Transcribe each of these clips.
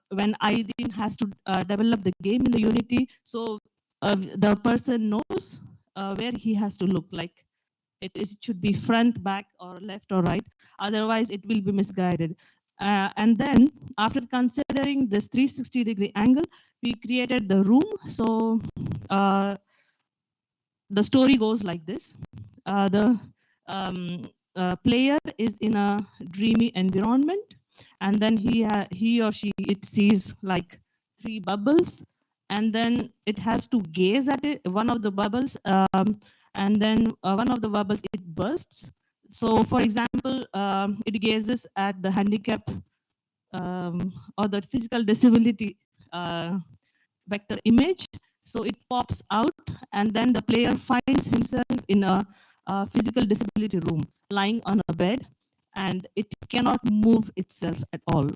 when Aidin has to develop the game in the Unity, so the person knows where he has to look. Like it should be front, back, or left or right. Otherwise, it will be misguided. And then, after considering this 360-degree angle, we created the room. So the story goes like this. The player is in a dreamy environment, and then he or she, it sees like 3 bubbles, and then it has to gaze at it, one of the bubbles, and then one of the bubbles, it bursts. So for example, it gazes at the handicap or the physical disability vector image. So it pops out, and then the player finds himself in a physical disability room, lying on a bed, and it cannot move itself at all.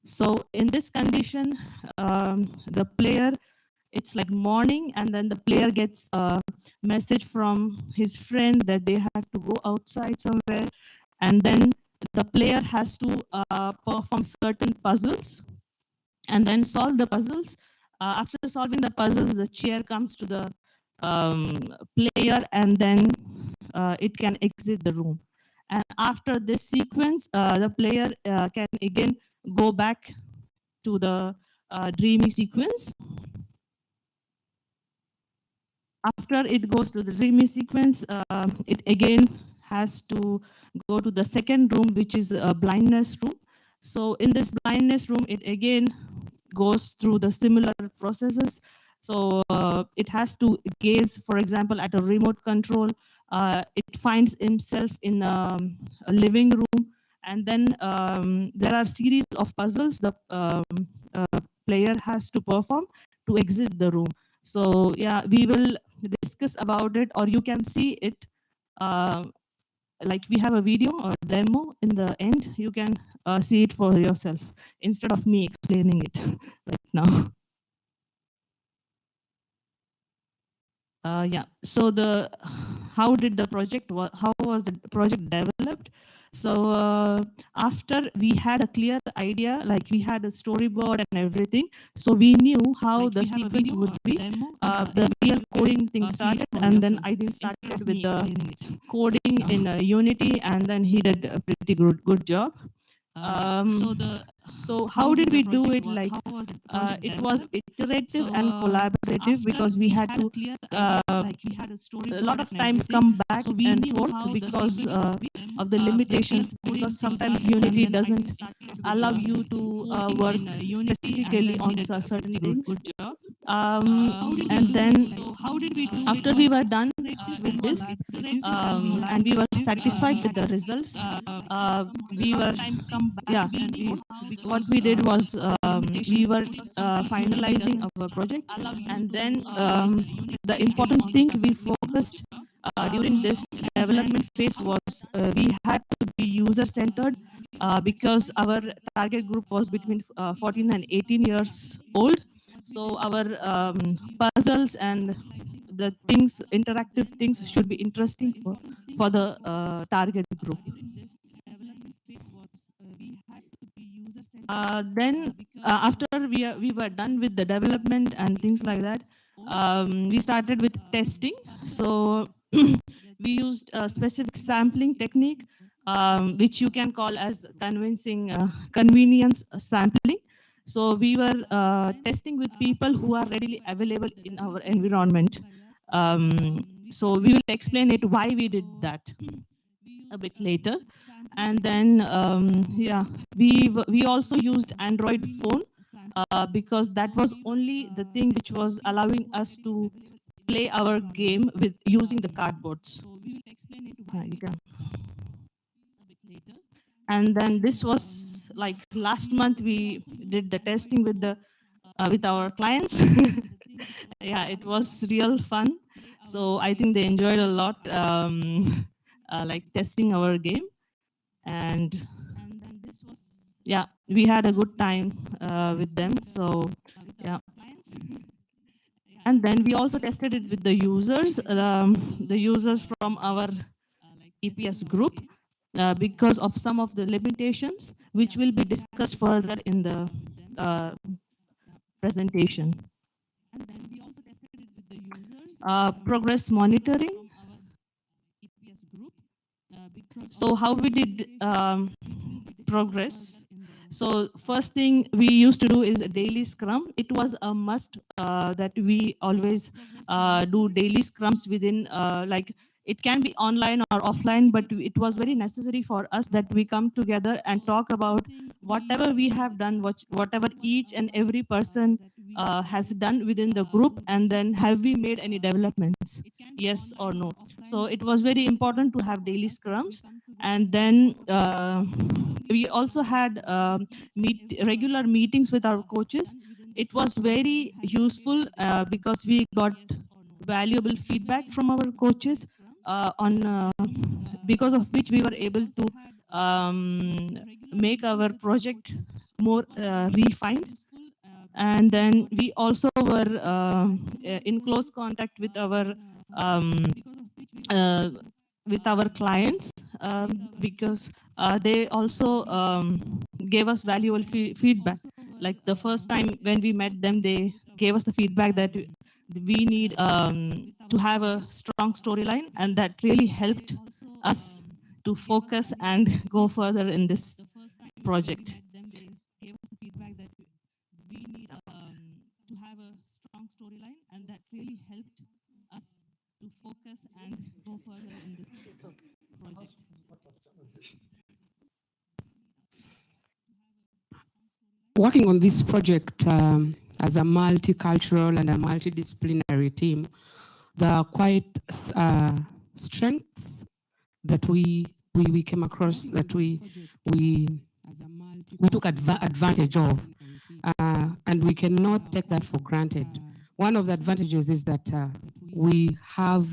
So in this condition, the player, it's like morning, and then the player gets a message from his friend that they have to go outside somewhere, and then the player has to perform certain puzzles and then solve the puzzles. After solving the puzzles, the chair comes to the player, and then it can exit the room. And after this sequence, the player can again go back to the dreamy sequence. After it goes to the dreamy sequence, it again has to go to the second room, which is a blindness room. So in this blindness room, it again goes through the similar processes. So it has to gaze, for example, at a remote control. It finds himself in a living room, and then there are series of puzzles the player has to perform to exit the room. So yeah, we will discuss about it, or you can see it. Like we have a video or demo in the end. You can see it for yourself instead of me explaining it right now. Yeah. So how did the project? How was the project developed? So after we had a clear idea, like we had a storyboard and everything, so we knew how the sequence would be. The real coding thing started, and then I then started with the coding in Unity, and then he did a pretty good job. So how did we do it? Like it was iterative and collaborative, because we had to a lot of times come back and forth because of the limitations, because sometimes Unity doesn't allow you to work specifically on certain things. And then after we were done with this, and we were satisfied with the results, we were what we did was we were finalizing our project, and then the important thing we focused during this development phase was we had to be user-centered, because our target group was between 14 and 18 years old. So our puzzles and the things, interactive things, should be interesting for the target group. Then after we were done with the development and things like that, we started with testing. So we used a specific sampling technique, which you can call as convenience sampling. So we were testing with people who are readily available in our environment. So we will explain it why we did that a bit later. And then yeah, we also used Android phone, because that was only the thing which was allowing us to play our game with using the cardboards. And then this was like last month we did the testing with our clients. Yeah, it was real fun. So I think they enjoyed a lot, like testing our game. And yeah, we had a good time with them. So yeah. And then we also tested it with the users from our EPS group, because of some of the limitations, which will be discussed further in the presentation. And then we also tested it with the users. Progress monitoring. So how we did progress. So first thing we used to do is a daily scrum. It was a must that we always do daily scrums within like it can be online or offline, but it was very necessary for us that we come together and talk about whatever we have done, whatever each and every person has done within the group, and then have we made any developments, yes or no. So it was very important to have daily scrums. And then we also had regular meetings with our coaches. It was very useful because we got valuable feedback from our coaches on because of which we were able to make our project more refined. And then we also were in close contact um, uh, with our clients because they also gave us valuable feedback. Like the first time when we met them, they gave us the feedback that we need to have a strong storyline, and that really helped us to focus and go further in this project. We need to have a strong storyline, and that really helped us to focus and go further in this project. Working on this project as a multicultural and a multidisciplinary team, there are quite strengths that we came across that we took advantage of, and we cannot take that for granted. One of the advantages is that we have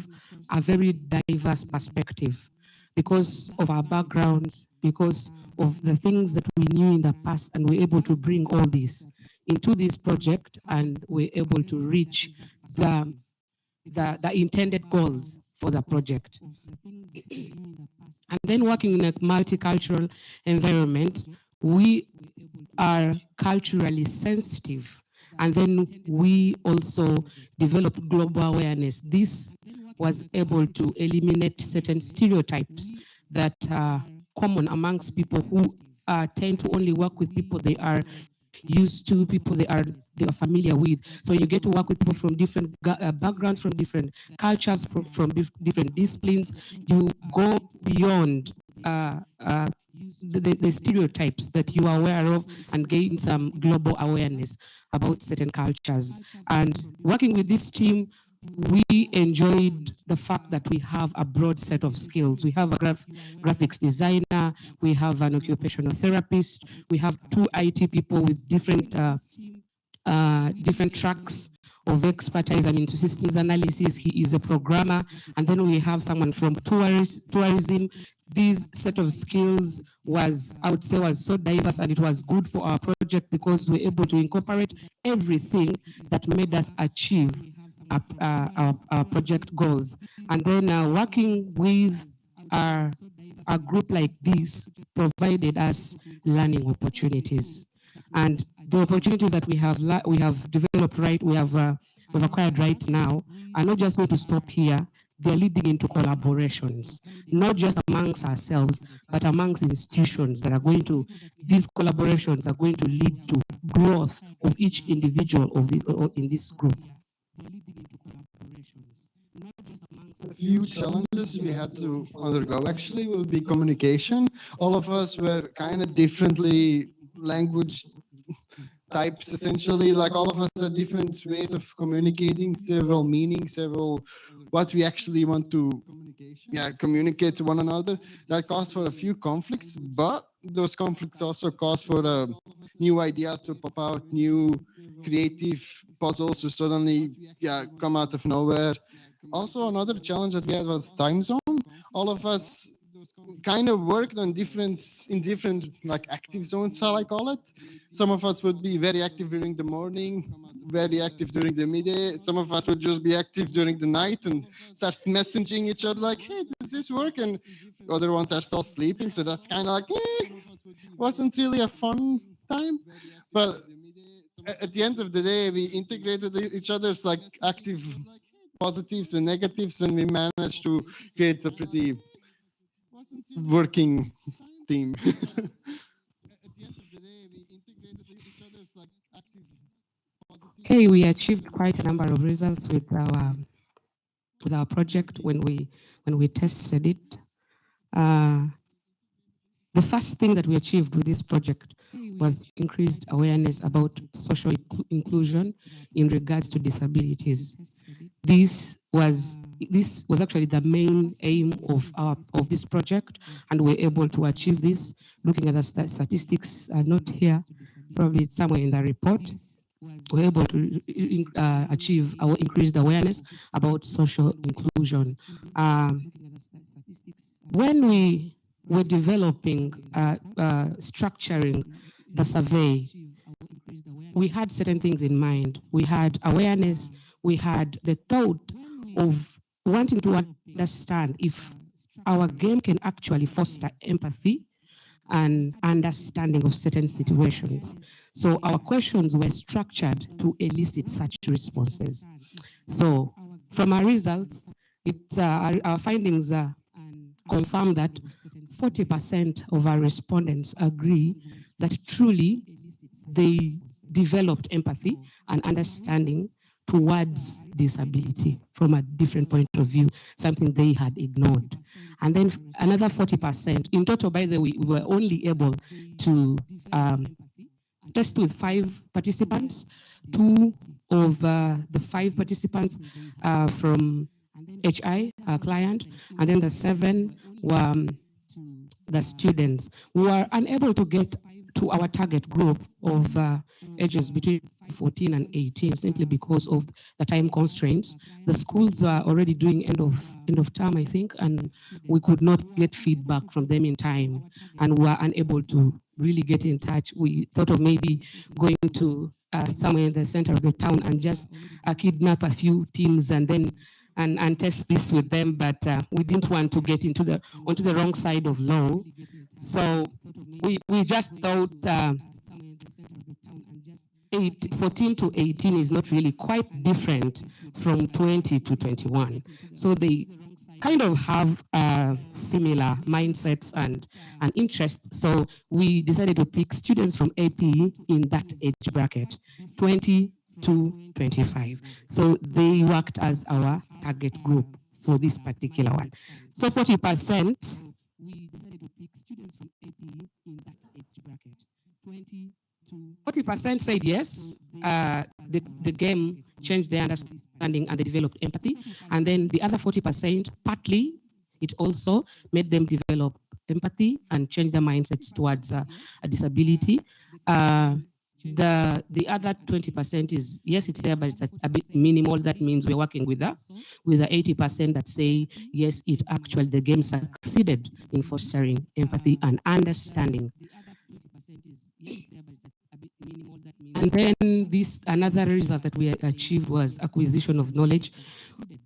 a very diverse perspective because of our backgrounds, because of the things that we knew in the past, and we're able to bring all this into this project, and we're able to reach the intended goals for the project. And then working in a multicultural environment, we are culturally sensitive. And then we also developed global awareness. This was able to eliminate certain stereotypes that are common amongst people who tend to only work with people they are used to, people they are familiar with. So you get to work with people from different backgrounds, from different cultures, from different disciplines. You go beyond the stereotypes that you are aware of and gain some global awareness about certain cultures. And working with this team, we enjoyed the fact that we have a broad set of skills. We have a graphics designer, we have an occupational therapist, we have 2 IT people with different tracks of expertise. I'm into systems analysis, he is a programmer, and then we have someone from tourism. This set of skills was, I would say, was so diverse, and it was good for our project because we were able to incorporate everything that made us achieve our project goals. And then working with a group like this provided us learning opportunities. And the opportunities that we have developed we've acquired right now are not just going to stop here. They're leading into collaborations, not just amongst ourselves, but amongst institutions that are going to, these collaborations are going to lead to growth of each individual in this group. A few challenges we had to undergo actually will be communication. All of us were kind of differently language types, essentially. Like all of us had different ways of communicating, several meanings, several what we actually want to communicate to one another. That caused for a few conflicts, but those conflicts also caused for new ideas to pop out, new creative puzzles to suddenly come out of nowhere. Also, another challenge that we had was time zone. All of us kind of worked in different like active zones, how I call it. Some of us would be very active during the morning, very active during the midday. Some of us would just be active during the night and start messaging each other like, hey, does this work? And other ones are still sleeping. So that's kind of like, wasn't really a fun time. But at the end of the day, we integrated each other's like active positives and negatives, and we managed to create a pretty working team. Okay, we achieved quite a number of results with our project when we tested it. The first thing that we achieved with this project was increased awareness about social inclusion in regards to disabilities. This was actually the main aim of this project, and we're able to achieve this. Looking at the statistics, are not here, probably it's somewhere in the report. We're able to achieve our increased awareness about social inclusion. When we were developing, structuring the survey, we had certain things in mind. We had awareness, we had the thought of wanting to understand if our game can actually foster empathy and understanding of certain situations. So our questions were structured to elicit such responses. So from our results, our findings confirm that 40% of our respondents agree that truly they developed empathy and understanding towards disability from a different point of view, something they had ignored. And then another 40%, in total, by the way, we were only able to test with 5 participants. 2 of the 5 participants from HI, our client, and then the 7 were the students who were unable to get to our target group of ages between 14 and 18 simply because of the time constraints. The schools are already doing end of term, I think, and we could not get feedback from them in time, and we were unable to really get in touch. We thought of maybe going to somewhere in the center of the town and just kidnap a few teens and then and test this with them, but we didn't want to get onto the wrong side of law. So we just thought 14 to 18 is not really quite different from 20 to 21. So they kind of have similar mindsets and interests. So we decided to pick students from AP in that age bracket, 20 to 25. So they worked as our target group for this particular one. So 40%, we decided to pick students from AP in that age bracket, 20 to 40% said yes, the game changed their understanding and they developed empathy. And then the other 40%, partly, it also made them develop empathy and change their mindsets towards a disability. The other 20% is, yes, it's there, but it's a bit minimal. That means we're working with the 80% that say, yes, the game succeeded in fostering empathy and understanding. And then another result that we achieved was acquisition of knowledge.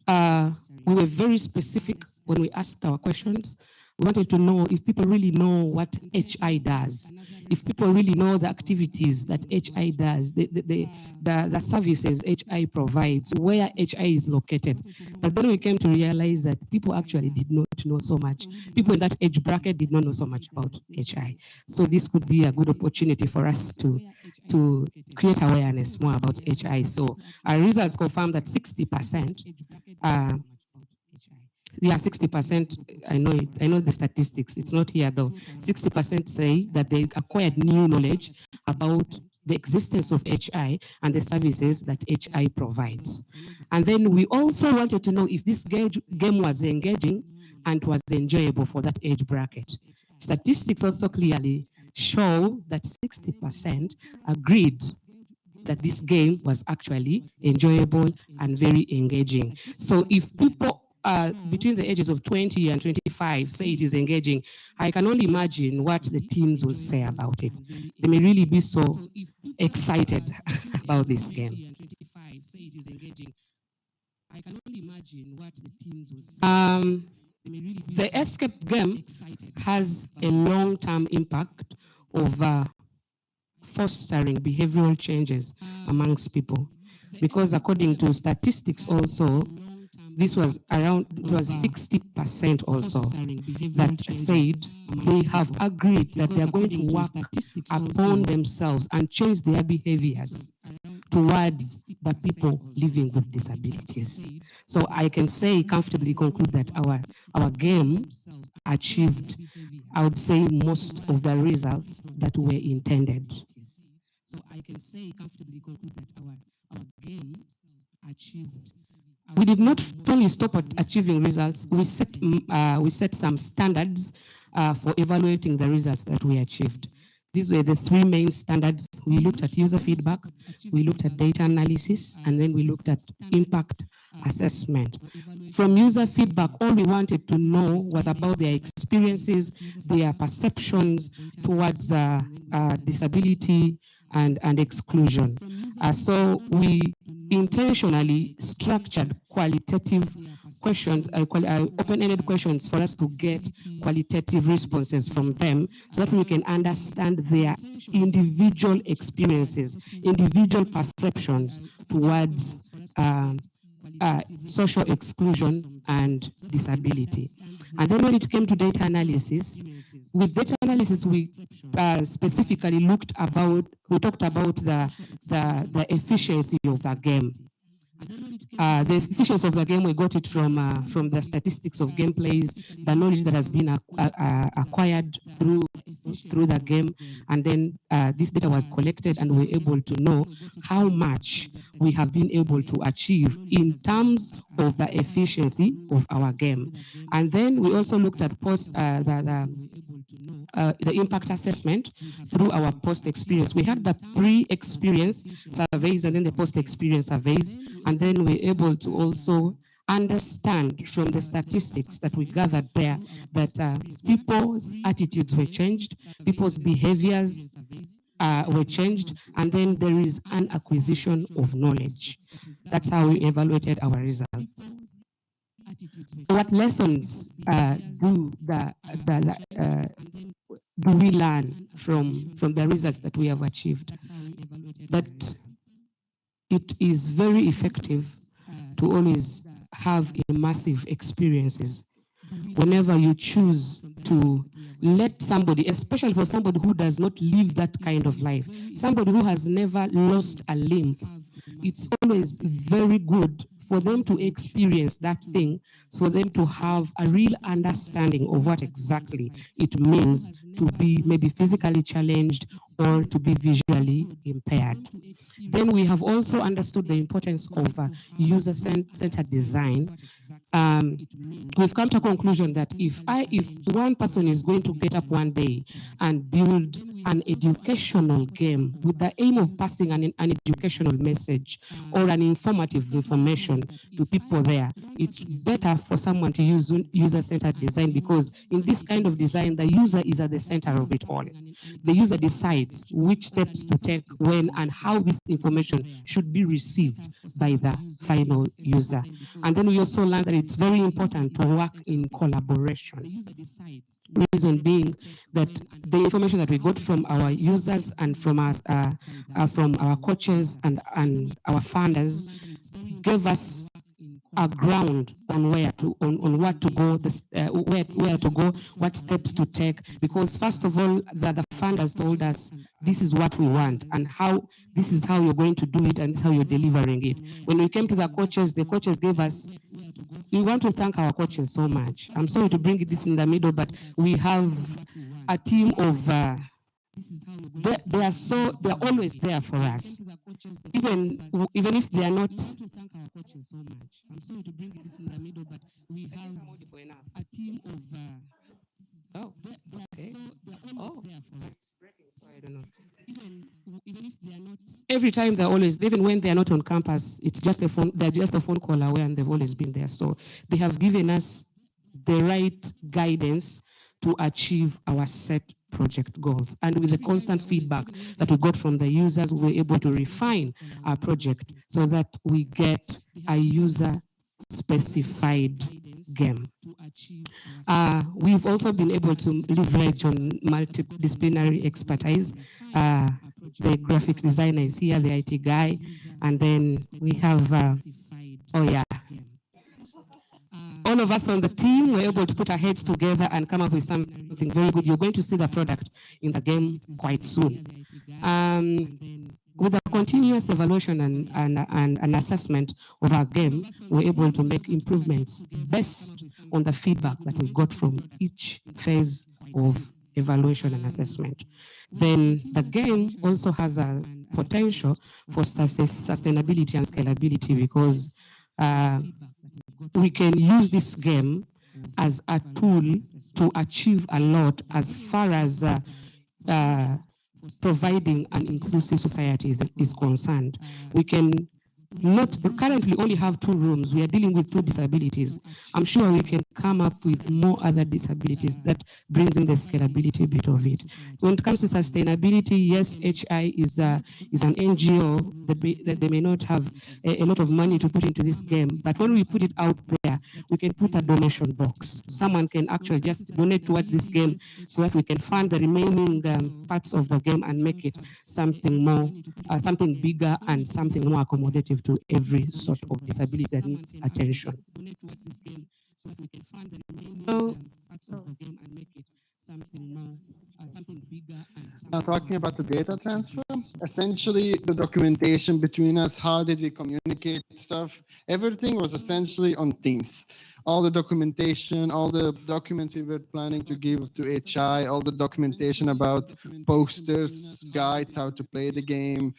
We were very specific when we asked our questions. We wanted to know if people really know what HI does, if people really know the activities that HI does, the services HI provides, where HI is located. But then we came to realize that people actually did not know so much. People in that age bracket did not know so much about HI. So this could be a good opportunity for us to create awareness more about HI. So our results confirm that 60%, 60%, I know the statistics, it's not here though. 60% say that they acquired new knowledge about the existence of HI and the services that HI provides. And then we also wanted to know if this game was engaging and was enjoyable for that age bracket. Statistics also clearly show that 60% agreed that this game was actually enjoyable and very engaging. So if people between the ages of 20 and 25 say it is engaging, I can only imagine what the teens will say about it. They may really be so excited about this game. The escape game has a long-term impact of fostering behavioral changes amongst people. Because according to statistics also, this was around, it was 60% also that said they have agreed that they are going to work upon themselves and change their behaviors towards the people living with disabilities. So I can say comfortably conclude that our game achieved, I would say, most of the results that were intended. So I can say comfortably conclude that our game achieved. We did not only stop at achieving results, we set some standards for evaluating the results that we achieved. These were the three main standards. We looked at user feedback, we looked at data analysis, and then we looked at impact assessment. From user feedback, all we wanted to know was about their experiences, their perceptions towards disability and exclusion. So we intentionally structured qualitative questions, open-ended questions for us to get qualitative responses from them so that we can understand their individual experiences, individual perceptions towards social exclusion and disability. And then when it came to data analysis, with data analysis, we specifically we talked about the efficiency of the game. The efficiency of the game, we got it from the statistics of gameplays, the knowledge that has been acquired through the game, and then this data was collected and we were able to know how much we have been able to achieve in terms of the efficiency of our game. And then we also looked at the impact assessment through our post-experience. We had the pre-experience surveys and then the post-experience surveys, and then we're able to also understand from the statistics that we gathered there that people's attitudes were changed, people's behaviors were changed, and then there is an acquisition of knowledge. That's how we evaluated our results. What lessons do we learn from the results that we have achieved? That it is very effective to always have immersive experiences. Whenever you choose to let somebody, especially for somebody who does not live that kind of life, somebody who has never lost a limb, it's always very good for them to experience that thing, so them to have a real understanding of what exactly it means to be maybe physically challenged or to be visually impaired. Then we have also understood the importance of user-centered design. We've come to a conclusion that if one person is going to get up one day and build an educational game with the aim of passing an educational message or an informative information to people there, it's better for someone to use user-centered design, because in this kind of design, the user is at the center of it all. The user decides which steps to take, when, and how this information should be received by the final user. And then we also learned that it's very important to work in collaboration. Reason being that the information that we got from our users and from our coaches and our funders gave us a ground on what to go, what steps to take. Because first of all, the funders told us this is what we want and this is how you're going to do it and this is how you're delivering it. When we came to the coaches gave us. We want to thank our coaches so much. I'm sorry to bring this in the middle, but we have a team of. They are always there for us, even if they are not. I'm sorry to bring this in the middle, but we have a team of. Okay. I don't know. Even if they are not. Every time they're always, even when they are not on campus, it's just a phone. They're just a phone call away, and they've always been there. So they have given us the right guidance to achieve our set project goals. And with the constant feedback that we got from the users, we were able to refine our project so that we get a user-specified game. We've also been able to leverage on multidisciplinary expertise. The graphics designer is here, the IT guy, and then we have, all of us on the team were able to put our heads together and come up with something very good. You're going to see the product in the game quite soon. With a continuous evaluation and assessment of our game, we're able to make improvements based on the feedback that we got from each phase of evaluation and assessment. Then the game also has a potential for sustainability and scalability, because we can use this game as a tool to achieve a lot as far as providing an inclusive society is concerned. We can not currently only have 2 rooms. We are dealing with 2 disabilities. I'm sure we can come up with more other disabilities that brings in the scalability bit of it. When it comes to sustainability, yes, HI is an NGO that they may not have a lot of money to put into this game, but when we put it out there, we can put a donation box. Someone can actually just donate towards this game so that we can fund the remaining parts of the game and make it something more, something bigger and something more accommodative to every sort of disability that needs attention. Now talking about the data transfer, essentially the documentation between us, how did we communicate stuff, everything was essentially on Teams. All the documentation, all the documents we were planning to give to HI, all the documentation about posters, guides, how to play the game,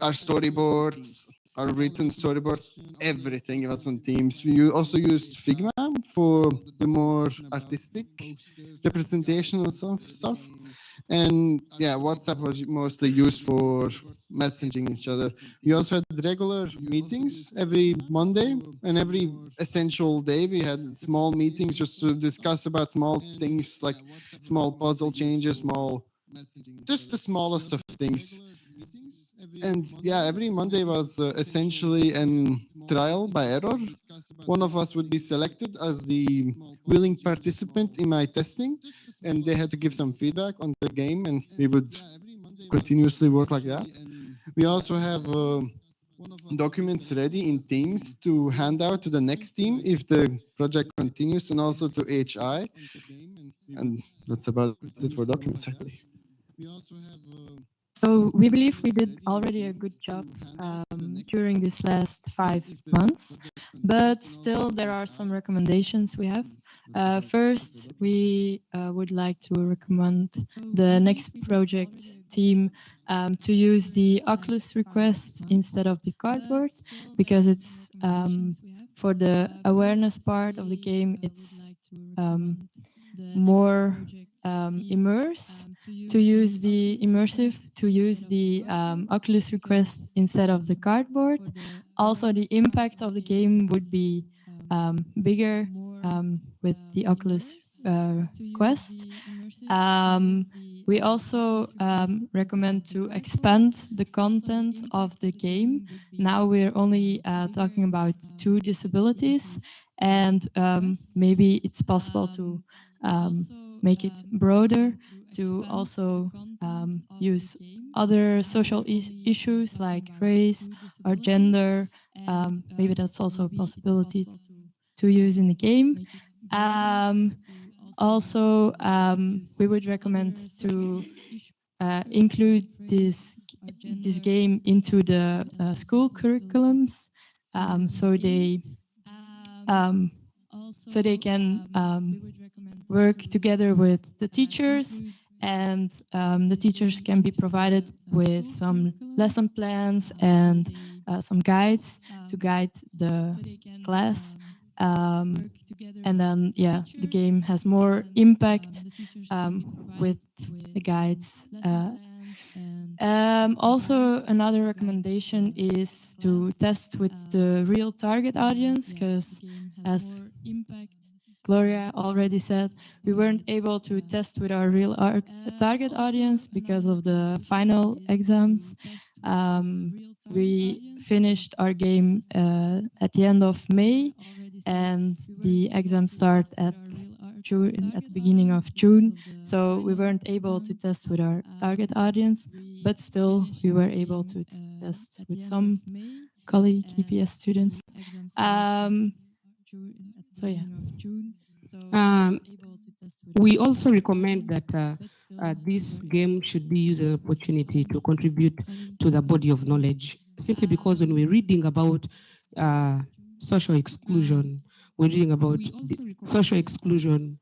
our storyboards, our written storyboards, everything was on Teams. We also used Figma for the more artistic representation of stuff. And yeah, WhatsApp was mostly used for messaging each other. We also had regular meetings every Monday, and every essential day we had small meetings just to discuss about small things like small puzzle changes, just the smallest of things. And yeah, every Monday was essentially a trial by error. One of us would be selected as the willing participant in my testing, and they had to give some feedback on the game, and we would continuously work like that. We also have documents ready in Teams to hand out to the next team if the project continues, and also to HI. And that's about it for documents, actually. So we believe we did already a good job during these last 5 months, but still there are some recommendations we have. First, we would like to recommend the next project team to use the Oculus request instead of the cardboard, because it's for the awareness part of the game, it's more immersive to use the Oculus request instead of the cardboard. Also, the impact of the game would be bigger with the Oculus Quest. We also recommend to expand the content of the game. Now we're only talking about 2 disabilities, and maybe it's possible to make it broader, to also use other social issues like race or gender. Maybe that's also a possibility to use in the game. Also, we would recommend to include this game into the school curriculums, so they can work together with the teachers, and the teachers can be provided with some lesson plans and some guides to guide the class. And then, yeah, the game has more impact with the guides. Also, another recommendation is to test with the real target audience, because as Gloria already said, we weren't able to test with our real target audience because of the final exams. we finished our game at the end of May, and the exams start at June, at the beginning of June. So we weren't able to test with our target audience, but still we were able to test with some colleague EPS students. So yeah. Um, we also recommend that this game should be used as an opportunity to contribute to the body of knowledge, simply because when we're reading about social exclusion, we're reading about social exclusion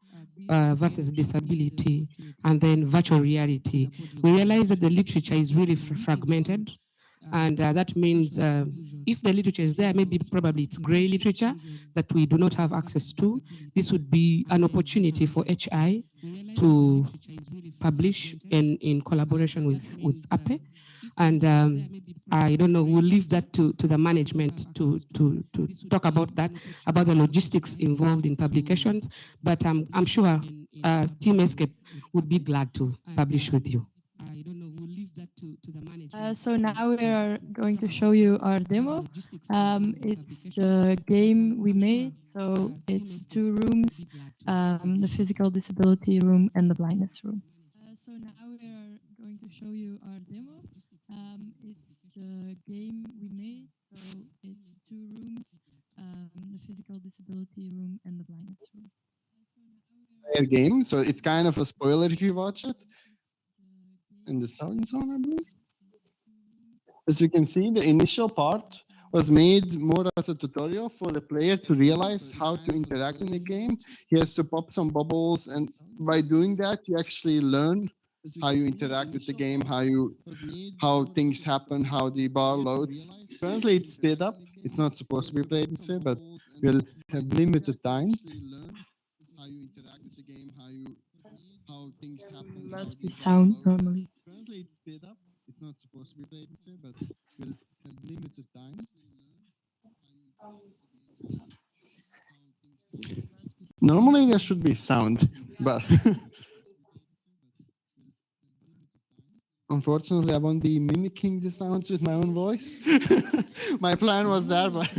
versus disability, and then virtual reality, we realize that the literature is really fragmented. And that means if the literature is there, maybe probably it's gray literature that we do not have access to. This would be an opportunity for HI to publish in collaboration with APE. And I don't know, we'll leave that to the management to talk about that, about the logistics involved in publications. But I'm sure Team Escape would be glad to publish with you. So now we are going to show you our demo. It's the game we made. So it's 2 rooms, the physical disability room and the blindness room. So now we are going to show you our demo. It's the game we made. So it's 2 rooms, the physical disability room and the blindness room. Game, so it's kind of a spoiler if you watch it. In the starting zone, I believe. As you can see, the initial part was made more as a tutorial for the player to realize how to interact in the game. He has to pop some bubbles, and by doing that, you actually learn how you interact with the game, how things happen, how the bar loads. Currently, it's sped up. It's not supposed to be played this way, but we'll have limited time. Must be sound normally. Currently, it's sped up. It's not supposed to be played this way, but we'll have limited time. Normally, there should be sound, but unfortunately, I won't be mimicking the sounds with my own voice. My plan was there, but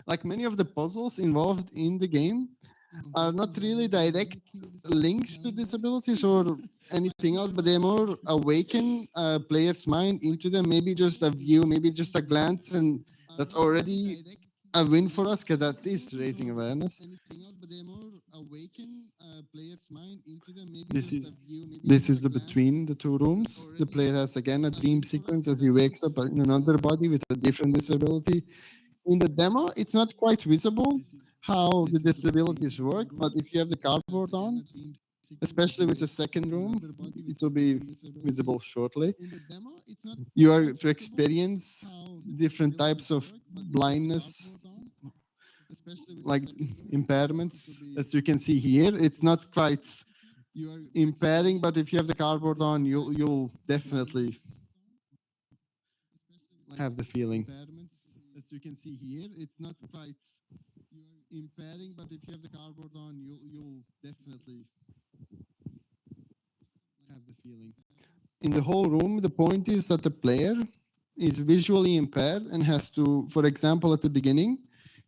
like many of the puzzles involved in the game are not really direct links to disabilities or anything else, but they more awaken a player's mind into them. Maybe just a view, maybe just a glance, and that's already a win for us because that is raising awareness. This is the between the 2 rooms. The player has again a dream sequence as he wakes up in another body with a different disability. In the demo, it's not quite visible how the disabilities work, but if you have the cardboard on, especially with the second room, it will be visible shortly. You are to experience different types of blindness, like impairments, as you can see here. It's not quite impairing, but if you have the cardboard on, you'll definitely have the feeling. As you can see here, it's not quite impairing, but if you have the cardboard on, you'll definitely have the feeling. In the whole room, the point is that the player is visually impaired and has to, for example, at the beginning,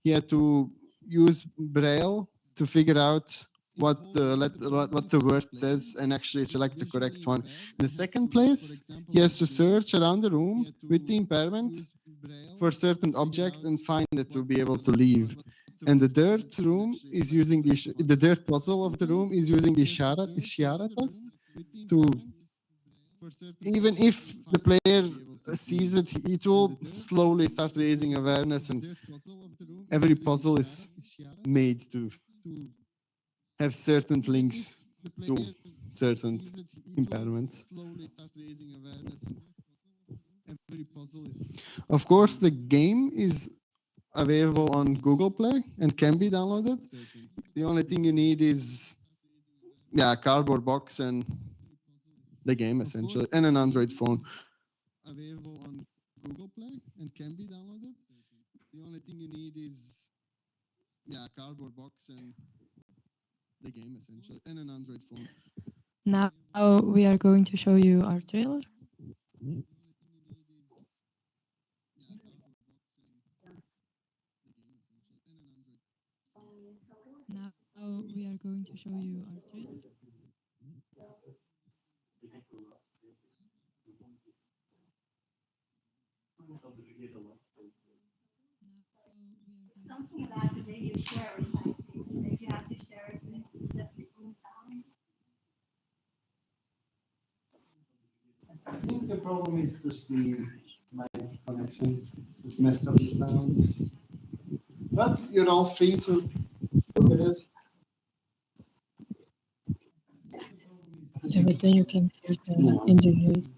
he had to use Braille to figure out what the word says and actually select the correct one. In the second place, he has to search around the room with the impairment for certain objects and find it to be able to leave. And the third room is using the third puzzle of the room is using the Isharatas to, even if the player sees it, it will slowly start raising awareness, and every puzzle is made to have certain links to certain impairments. Of course, the game is available on Google Play and can be downloaded. The only thing you need is a cardboard box and the game essentially, and an Android phone. Available on Google Play and can be downloaded. The only thing you need is a cardboard box and the game essentially, and an Android phone. Now we are going to show you our trailer. Something that maybe you share it, like, if you have to share it with the people in sound. I think the problem is just the mic connection, which messed up the sound. But you're all free to look at it. Yeah, but then you can hear the interviews.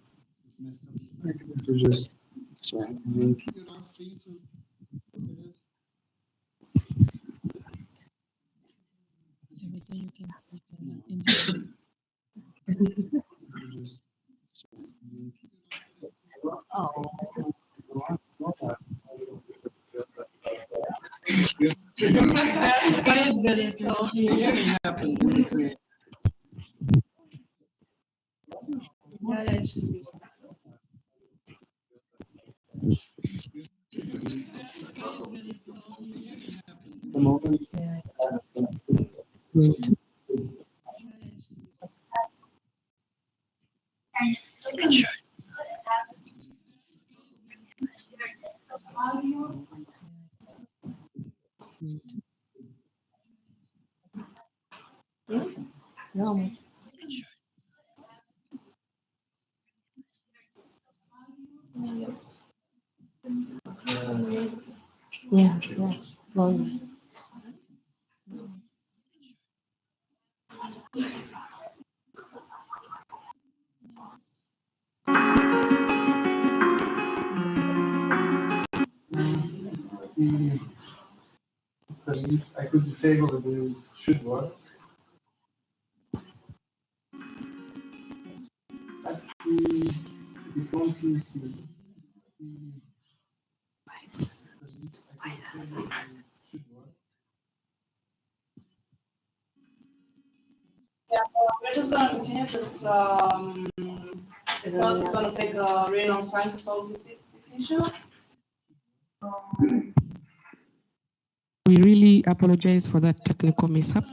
To just sorry. You're all free to look at it. Yeah, but then you can hear the interviews. That is good as well. Anything happens in between. Yeah, that should be. The moment. And still can share audio. No. Yeah, yeah. Volume. I could disable it, but it should work. But we don't use the. Yeah, we're just gonna continue this. It's not gonna take a really long time to solve this issue. We really apologize for that technical mishap.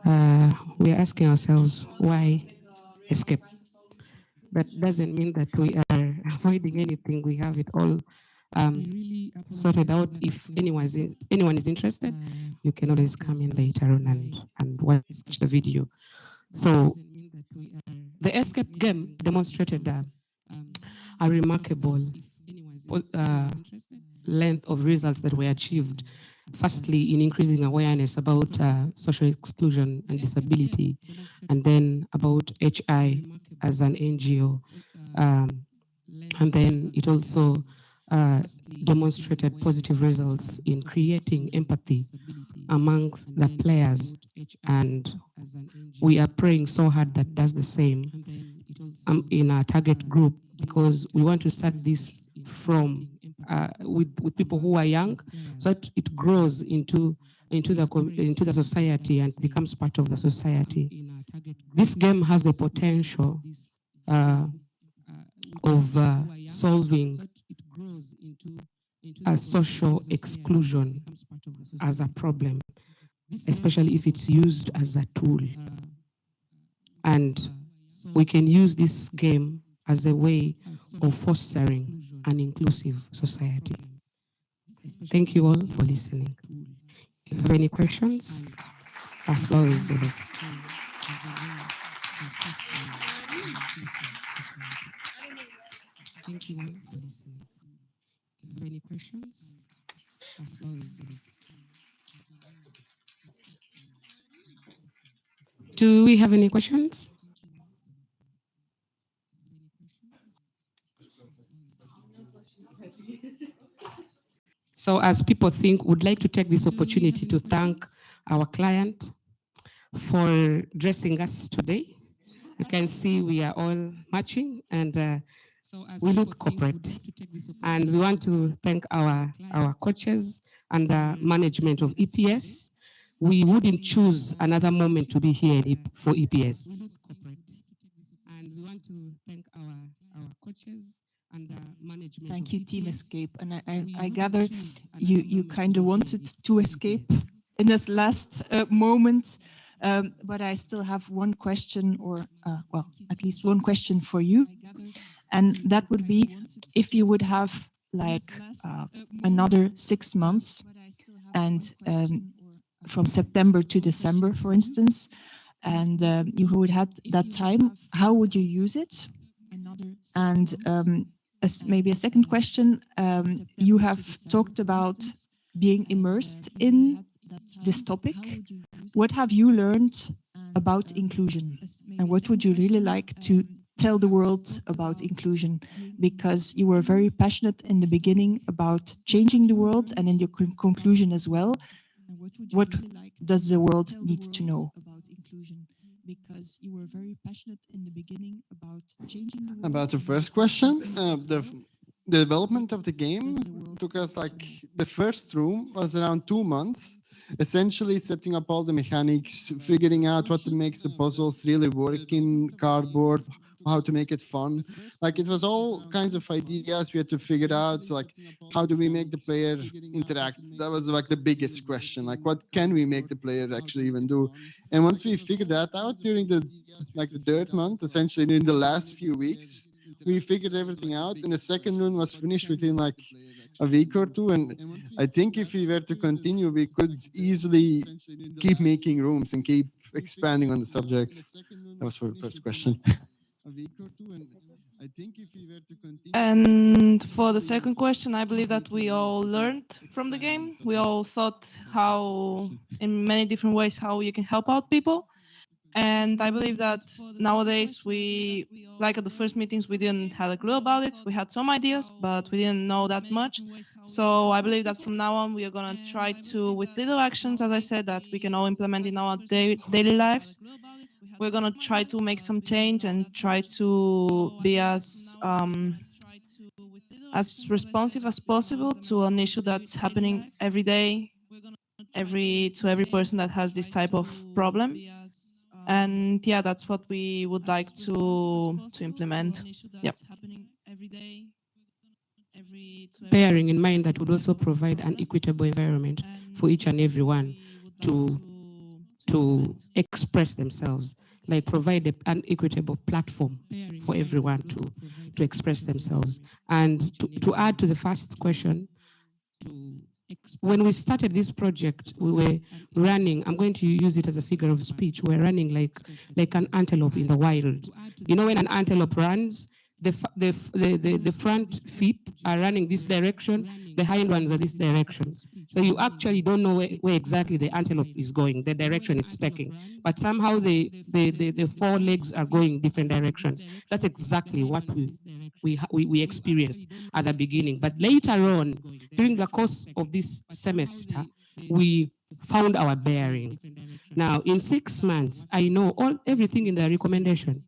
We are asking ourselves why escape. That doesn't mean that we are avoiding anything. We have it all sorted out. If anyone is interested, you can always come in later on and watch the video. So the escape game demonstrated a remarkable length of results that were achieved. Firstly, in increasing awareness about social exclusion and disability, and then about HI as an NGO. And then it also demonstrated positive results in creating empathy amongst the players. And we are praying so hard that does the same in our target group, because we want to start this from with people who are young, so that it grows into the society and becomes part of the society. This game has the potential of solving social exclusion as a problem, especially if it's used as a tool. And we can use this game as a way of fostering an inclusive society. Thank you all for listening. If you have any questions, the floor is yours. Thank you all for listening. If you have any questions, the floor is yours. Do we have any questions? So as people think, would like to take this opportunity to thank our client for dressing us today. You can see we are all matching, and we look corporate. And we want to thank our coaches and the management of EPS. We wouldn't choose another moment to be here for EPS. And we want to thank our coaches and the management. Thank you, Team Escape. And I gather you kind of wanted to escape in this last moment But I still have one question, or well, at least one question for you, and that would be if you would have like another 6 months, and from September to December, for instance, and you would have that time, how would you use it? And maybe a second question, you have talked about being immersed in this topic. What have you learned about inclusion? And what would you really like to tell the world about inclusion? Because you were very passionate in the beginning about changing the world, and in your conclusion as well. What does the world need to know? Because you were very passionate in the beginning about changing the world. About the first question, the development of the game took us like, the first room was around 2 months, essentially setting up all the mechanics, figuring out what makes the puzzles really work in cardboard, how to make it fun. Like, it was all kinds of ideas we had to figure out, like how do we make the player interact? That was like the biggest question, like what can we make the player actually even do? And once we figured that out during the third month, essentially during the last few weeks, we figured everything out, and the second run was finished within like a week or two. And I think if we were to continue, we could easily keep making rooms and keep expanding on the subject. That was for the first question. And for the second question, I believe that we all learned from the game. We all thought how, in many different ways, how you can help out people. And I believe that nowadays we, like at the first meetings, we didn't have a clue about it. We had some ideas, but we didn't know that much. So I believe that from now on, we are going to try to, with little actions, as I said, that we can all implement in our daily lives. We're going to try to make some change and try to be as responsive as possible to an issue that's happening every day, to every person that has this type of problem. And yeah, that's what we would like to implement. Yep. Bearing in mind that would also provide an equitable environment for each and everyone to express themselves, like provide an equitable platform for everyone to express themselves. And to add to the first question, when we started this project, we were running, I'm going to use it as a figure of speech, we're running like an antelope in the wild. You know, when an antelope runs, the front feet are running this direction, the hind ones are this direction. So you actually don't know where exactly the antelope is going, the direction it's taking. But somehow the four legs are going different directions. That's exactly what we experienced at the beginning. But later on, during the course of this semester, we found our bearing. Now, in 6 months, I know everything in the recommendation.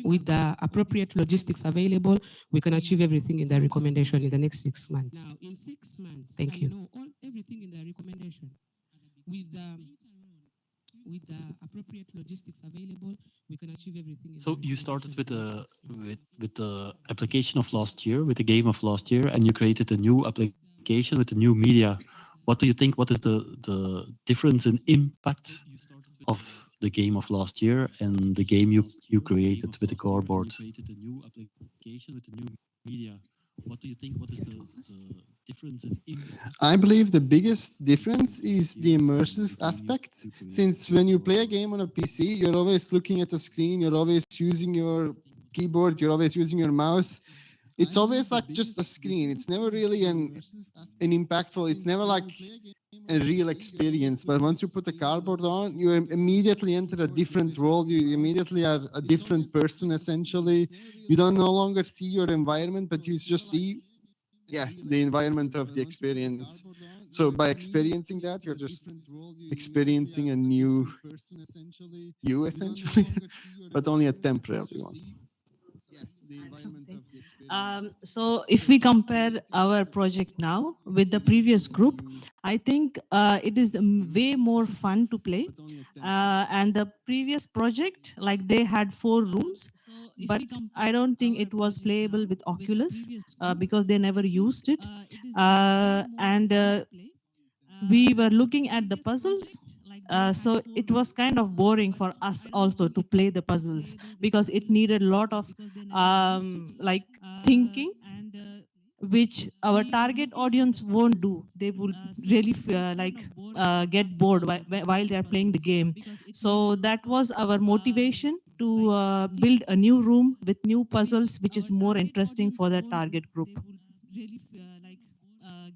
With the appropriate logistics available, we can achieve everything in the recommendation in the next 6 months. Thank you. With the appropriate logistics available, we can achieve everything. So you started with the application of last year, with the game of last year, and you created a new application with the new media. What do you think? What is the difference in impact of the game of last year and the game you created with the cardboard? What do you think? What is the difference in impact? I believe the biggest difference is the immersive aspect. Since when you play a game on a PC, you're always looking at the screen, you're always using your keyboard, you're always using your mouse. It's always like just a screen. It's never really an impactful, it's never like a real experience. But once you put the cardboard on, you immediately enter a different world. You immediately are a different person, essentially. You don't no longer see your environment, but you just see, the environment of the experience. So by experiencing that, you're just experiencing a new you, essentially, but only a temporary one. So if we compare our project now with the previous group, I think it is way more fun to play. And the previous project, like they had 4 rooms, but I don't think it was playable with Oculus because they never used it. And we were looking at the puzzles So it was kind of boring for us also to play the puzzles because it needed a lot of like thinking, which our target audience won't do. They will really get bored while they are playing the game. So that was our motivation to build a new room with new puzzles, which is more interesting for the target group.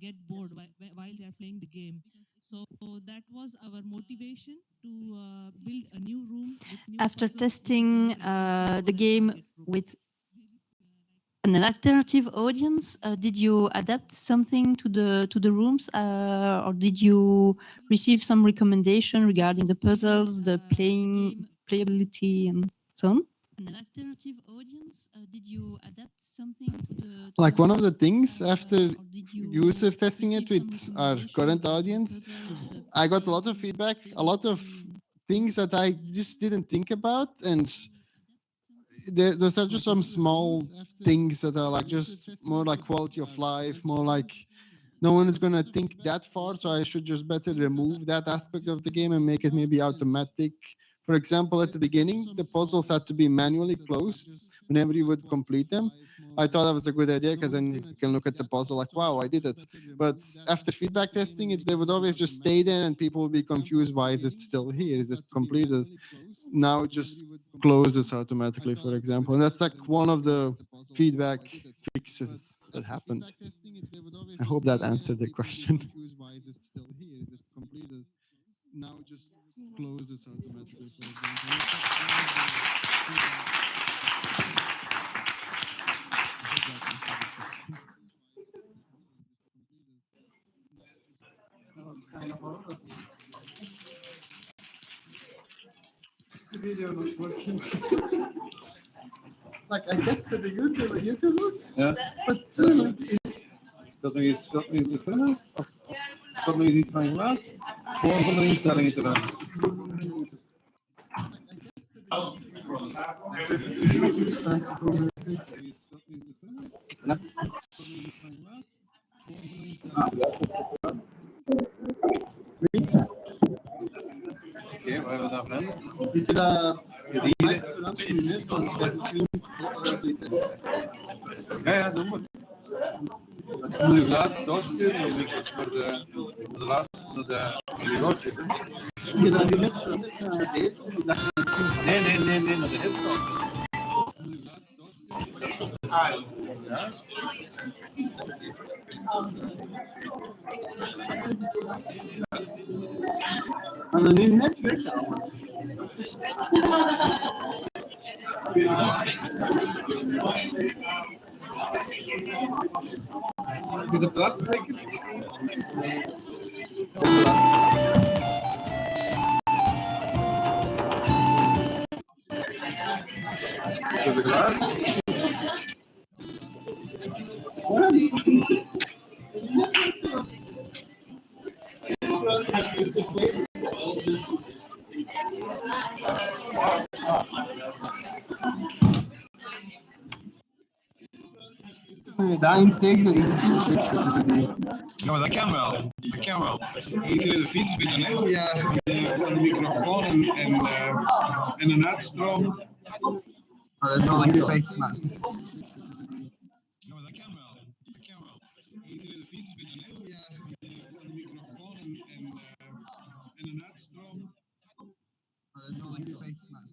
Get bored while they are playing the game. So that was our motivation to build a new room with new After puzzles, which is testing more interesting for the game target group. with an alternative audience, did you adapt something to the rooms, or did you receive some recommendation regarding the puzzles, the playability, and so on? An alternative audience, did you adapt something to the Like one of the things after or did you user testing it receive with some our recommendation current regarding the audience, puzzles, I got a lot of feedback, a lot of things that I just didn't think about, and those are just some small things that are like just more like quality of life, more like no one is going to think that far, so I should just better remove that aspect of the game and make it maybe automatic. For example, at the beginning, the puzzles had to be manually closed whenever you would complete them. I thought that was a good idea because then you can look at the puzzle like, wow, I did it. But after feedback testing, they would always just stay there and people would be confused. Why is it still here? Is it completed? Now it just closes automatically, for example. And that's like one of the feedback fixes that happened. I hope that answered the question. Now it just closes automatically, for example. The video not working. Like I tested the YouTube looked, Ja, but speelt nog iets te vullen? Of speelt nog iets van gemaakt? Gewoon zonder instellingen te doen. Ja. Oké, waar hebben we dat van? Did Ja, ja, doe maar. Dat moet je laten doorsturen voor de laatste, voor de woordjes. Nee, naar de headphones. Ja. Maar dan nu net weg. Is het plaatsbreker? Is het klaar? Daarin steekt er iets. Ja, maar dat kan wel. Dat kan wel. Eén keer de fiets binnen, hè? Ja. Een microfoon en een uitstroom. Maar dat is wel een gevecht, man. Ja, maar dat kan wel. Dat kan wel. Eén keer de fiets binnen, hè? Een microfoon en een uitstroom. Maar dat is wel een gevecht, man.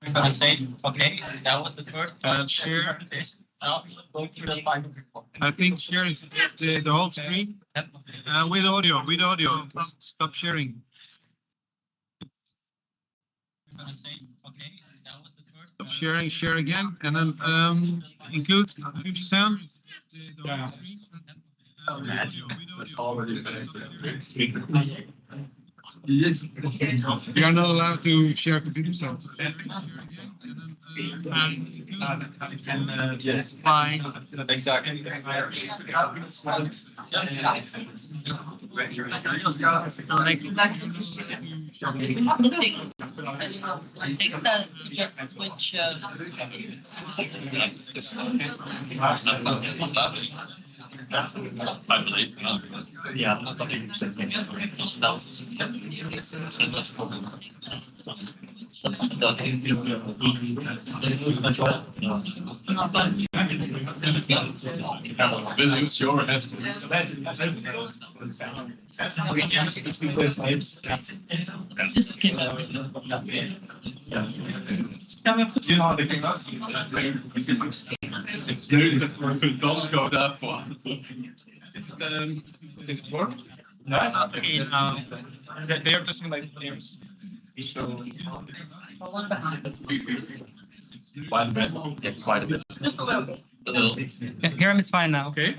I'm gonna say, okay, that was the first. Share. Now go to the final. I think share is the whole screen. With audio, with audio. Stop sharing. I'm gonna say, okay, that was the first. Stop sharing, share again, and then include sound. Yeah. That's already finished. You are not allowed to share computer sound. Yes, fine. Exactly. Take that to just switch. I believe. Yeah, I believe Will use your head. Just get out. Don't go that far. Is it work? No, they are just like games. So, quite a bit. Yeah, quite a bit. Just a little bit. A little. Hear him is fine now. Okay.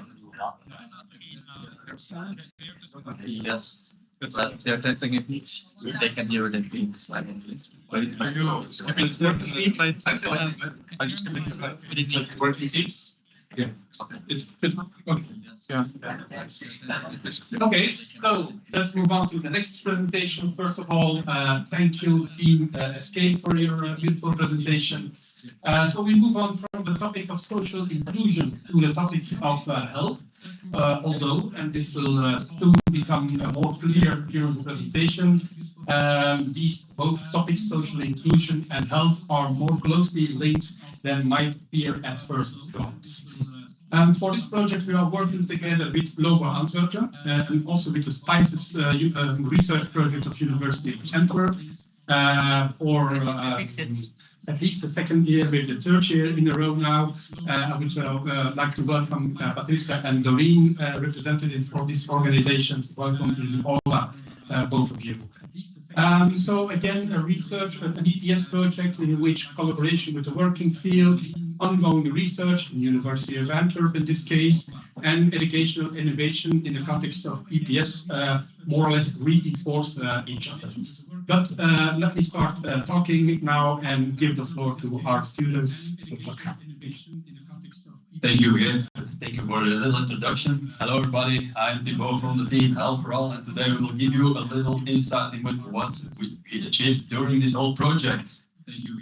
Yes. But they're testing it. They can hear it in beams silently. But it's like, working teams. I just think working teams. Yeah. It's good. Okay. Yeah. Okay, so let's move on to the next presentation. First of all, thank you, Team Escape, for your beautiful presentation. So we move on from the topic of social inclusion to the topic of health. Although, and this will soon become more clear during the presentation, these both topics, social inclusion and health, are more closely linked than might appear at first glance. For this project, we are working together with Logo Antwerp and also with the SPICES research project of University of Antwerp for at least the second year, maybe the third year in a row now. I would like to welcome Patricia and Doreen, representatives for these organizations. Welcome to the Ola, both of you. So again, a research, an EPS project in which collaboration with the working field, ongoing research in University of Antwerp in this case, and educational innovation in the context of EPS more or less reinforce each other. But let me start talking now and give the floor to our students. Thank you again. Thank you for the little introduction. Hello everybody, I'm Thibaut from the team Health for All, and today we will give you a little insight into what we achieved during this whole project.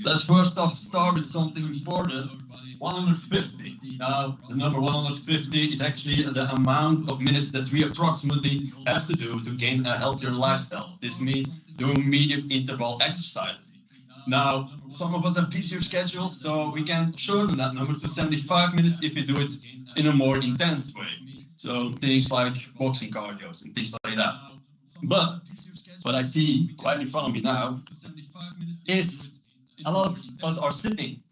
Let's first off start with something important. 150. Now, the number 150 is actually the amount of minutes that we approximately have to do to gain a healthier lifestyle. This means doing medium interval exercises. Now, some of us have busier schedules, so we can shorten that number to 75 minutes if we do it in a more intense way. So things like boxing cardios and things like that. But what I see right in front of me now is a lot of us are sitting.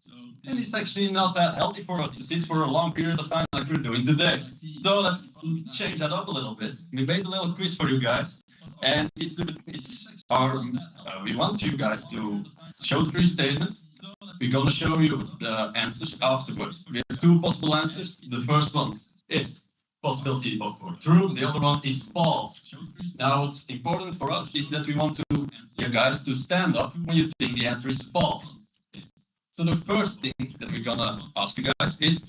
And it's actually not that healthy for us to sit for a long period of time like we're doing today. So let's change that up a little bit. We made a little quiz for you guys. And we want you guys to show 3 statements. We're going to show you the answers afterwards. We have 2 possible answers. The first one is possibility of true. The other one is false. Now, what's important for us is that we want you guys to stand up when you think the answer is false. So the first thing that we're going to ask you guys is,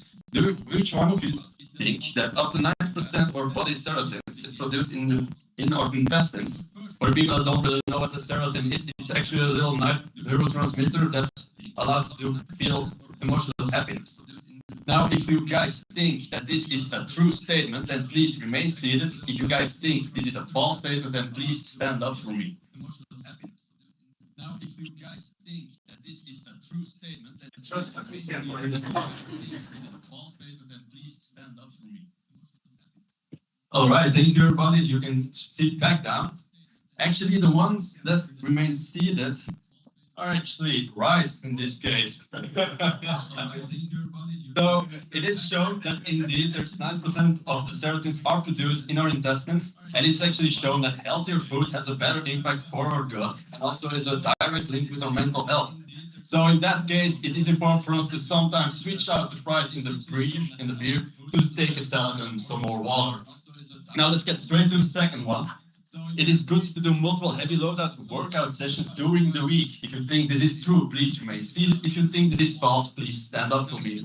which one of you think that up to 90% of our body serotonin is produced in our intestines? For people that don't really know what the serotonin is, it's actually a little neurotransmitter that allows us to feel emotional happiness. Now, if you guys think that this is a true statement, then please remain seated. If you guys think this is a false statement, then please stand up for me. Now, if you guys think that this is a true statement, then please stand up for me. All right, thank you, everybody. You can sit back down. Actually, the ones that remain seated are actually right in this case. So it is shown that indeed there's 9% of the serotonins are produced in our intestines, and it's actually shown that healthier food has a better impact for our guts and also is a direct link with our mental health. So in that case, it is important for us to sometimes switch out the fries in the beer to take a salad and some more water. Now let's get straight to the second one. It is good to do multiple heavy loadout workout sessions during the week. If you think this is true, please remain seated. If you think this is false, please stand up for me.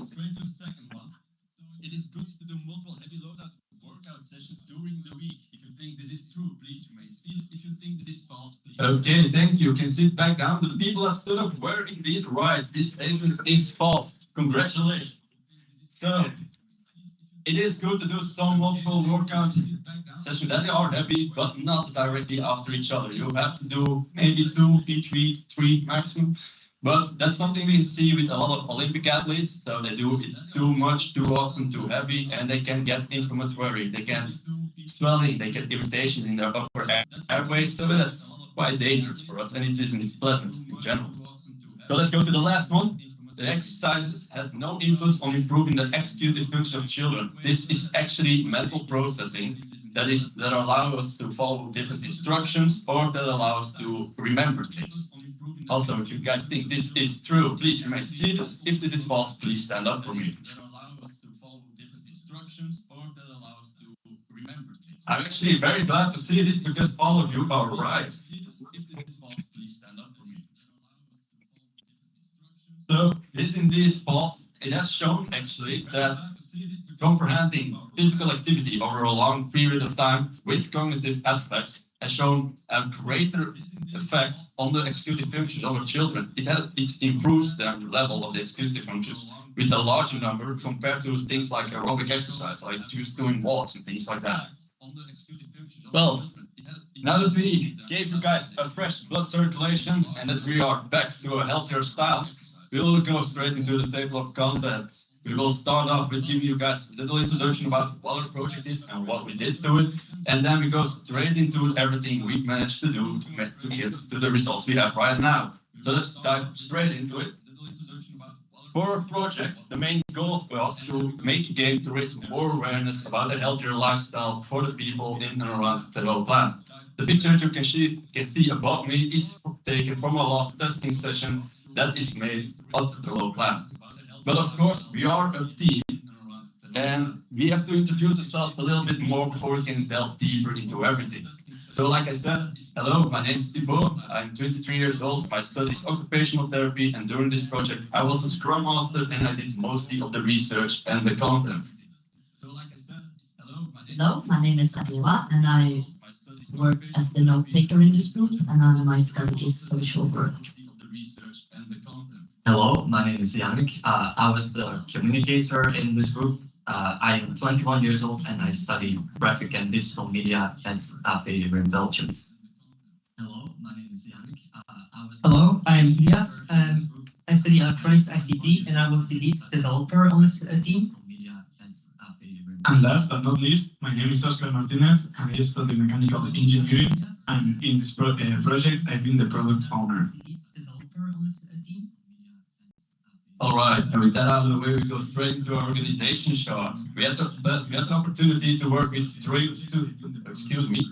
It is good to do multiple heavy loadout workout sessions during the week. If you think this is true, please remain seated. If you think this is false, please. Okay, thank you. You can sit back down. The people that stood up were indeed right. This statement is false. Congratulations. So, it is good to do some multiple workout sessions that are heavy, but not directly after each other. You have to do maybe 2 each week, 3 maximum. But that's something we see with a lot of Olympic athletes. So they do it too much, too often, too heavy, and they can get inflammatory. They get swelling, they get irritation in their upper airways. So that's quite dangerous for us, and it isn't pleasant in general. So let's go to the last one. The exercises has no influence on improving the executive function of children. This is actually mental processing that allow us to follow different instructions or that allow us to remember things. Also, if you guys think this is true, please remain seated. If this is false, please stand up for me. I'm actually very glad to see this because all of you are right. So this is indeed false. It has shown actually that comprehending physical activity over a long period of time with cognitive aspects has shown a greater effect on the executive functions of our children. It improves their level of the executive functions with a larger number compared to things like aerobic exercise, like just doing walks and things like that. Well, now that we gave you guys a fresh blood circulation and that we are back to a healthier style, we will go straight into the table of contents. We will start off with giving you guys a little introduction about what our project is and what we did to it. And then we go straight into everything we managed to do to get to the results we have right now. So let's dive straight into it. For our project, the main goal was to make a game to raise more awareness about a healthier lifestyle for the people in and around the developed plan. The picture that you can see above me is taken from our last testing session that is made at the developed plan. But of course, we are a team and we have to introduce ourselves a little bit more before we can delve deeper into everything. So like I said, hello, my name is Thibaut. I'm 23 years old. My study is occupational therapy, and during this project, I was a Scrum Master and I did mostly of the research and the content. Hello, my name is Adela, and I work as the note taker in this group, and my study is social work. Hello, my name is Yannick. I was the communicator in this group. I am 21 years old and I study graphic and digital media at AP here in Belgium. Hello, my name is Yannick. Hello, I am Elias and I study electronics ICT and I was the lead developer on this team. And last but not least, my name is Oscar Martinez and I study mechanical engineering, and in this project I've been the product owner. All right, and with that out of the way, we go straight into our organization chart. We had the opportunity to work with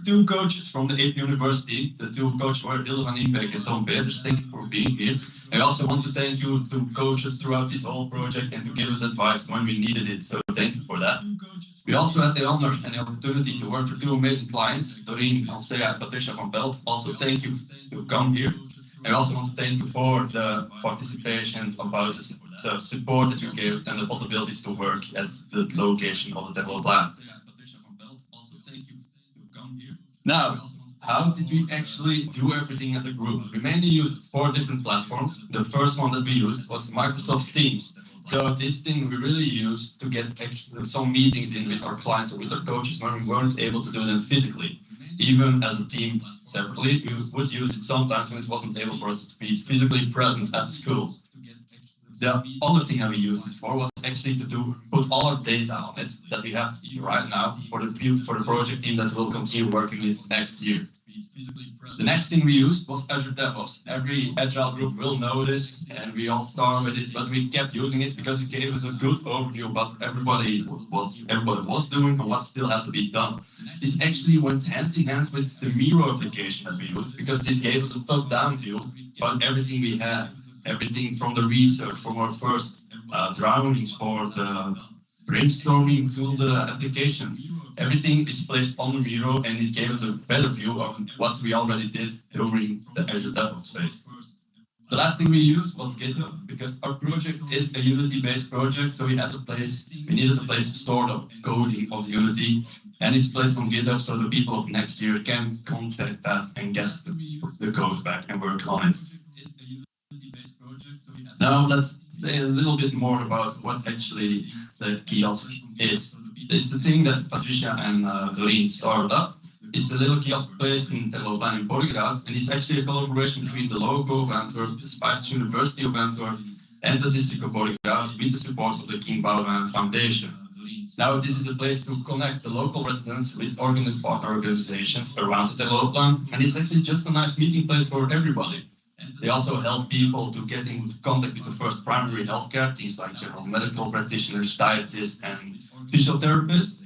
two coaches from the AP University. The two coaches were Hilde van Inbeek and Tom Peters. Thank you for being here. I also want to thank you to coaches throughout this whole project and to give us advice when we needed it. So thank you for that. We also had the honor and the opportunity to work for two amazing clients, Doreen Alsea and Patricia van Pelt. Also thank you to come here. I also want to thank you for the participation, about the support that you gave us and the possibilities to work at the location of the development plan. Now, how did we actually do everything as a group? We mainly used 4 different platforms. The first one that we used was Microsoft Teams. So this thing we really used to get some meetings in with our clients or with our coaches when we weren't able to do them physically. Even as a team separately, we would use it sometimes when it wasn't able for us to be physically present at the school. The other thing that we used it for was actually to put all our data on it that we have right now for the project team that will continue working with next year. The next thing we used was Azure DevOps. Every agile group will know this, and we all started with it, but we kept using it because it gave us a good overview about what everybody was doing and what still had to be done. This actually went hand in hand with the Miro application that we used, because this gave us a top-down view about everything we had, everything from the research, from our first drawings, for the brainstorming to the applications. Everything is placed on the Miro, and it gave us a better view of what we already did during the Azure DevOps phase. The last thing we used was GitHub, because our project is a Unity-based project, so we needed a place to store the coding of Unity, and it's placed on GitHub so the people of next year can contact that and get the code back and work on it. Now let's say a little bit more about what actually the kiosk is. It's the thing that Patricia and Doreen started up. It's a little kiosk placed in Terloplein in Borgerhout, and it's actually a collaboration between the logo of Antwerp, the Spice University of Antwerp, and the district of Borgerhout with the support of the King Boudewijn Foundation. Now this is a place to connect the local residents with partner organizations around the Terloplein, and it's actually just a nice meeting place for everybody. They also help people to get in contact with the first primary healthcare, things like general medical practitioners, dietists, and physiotherapists.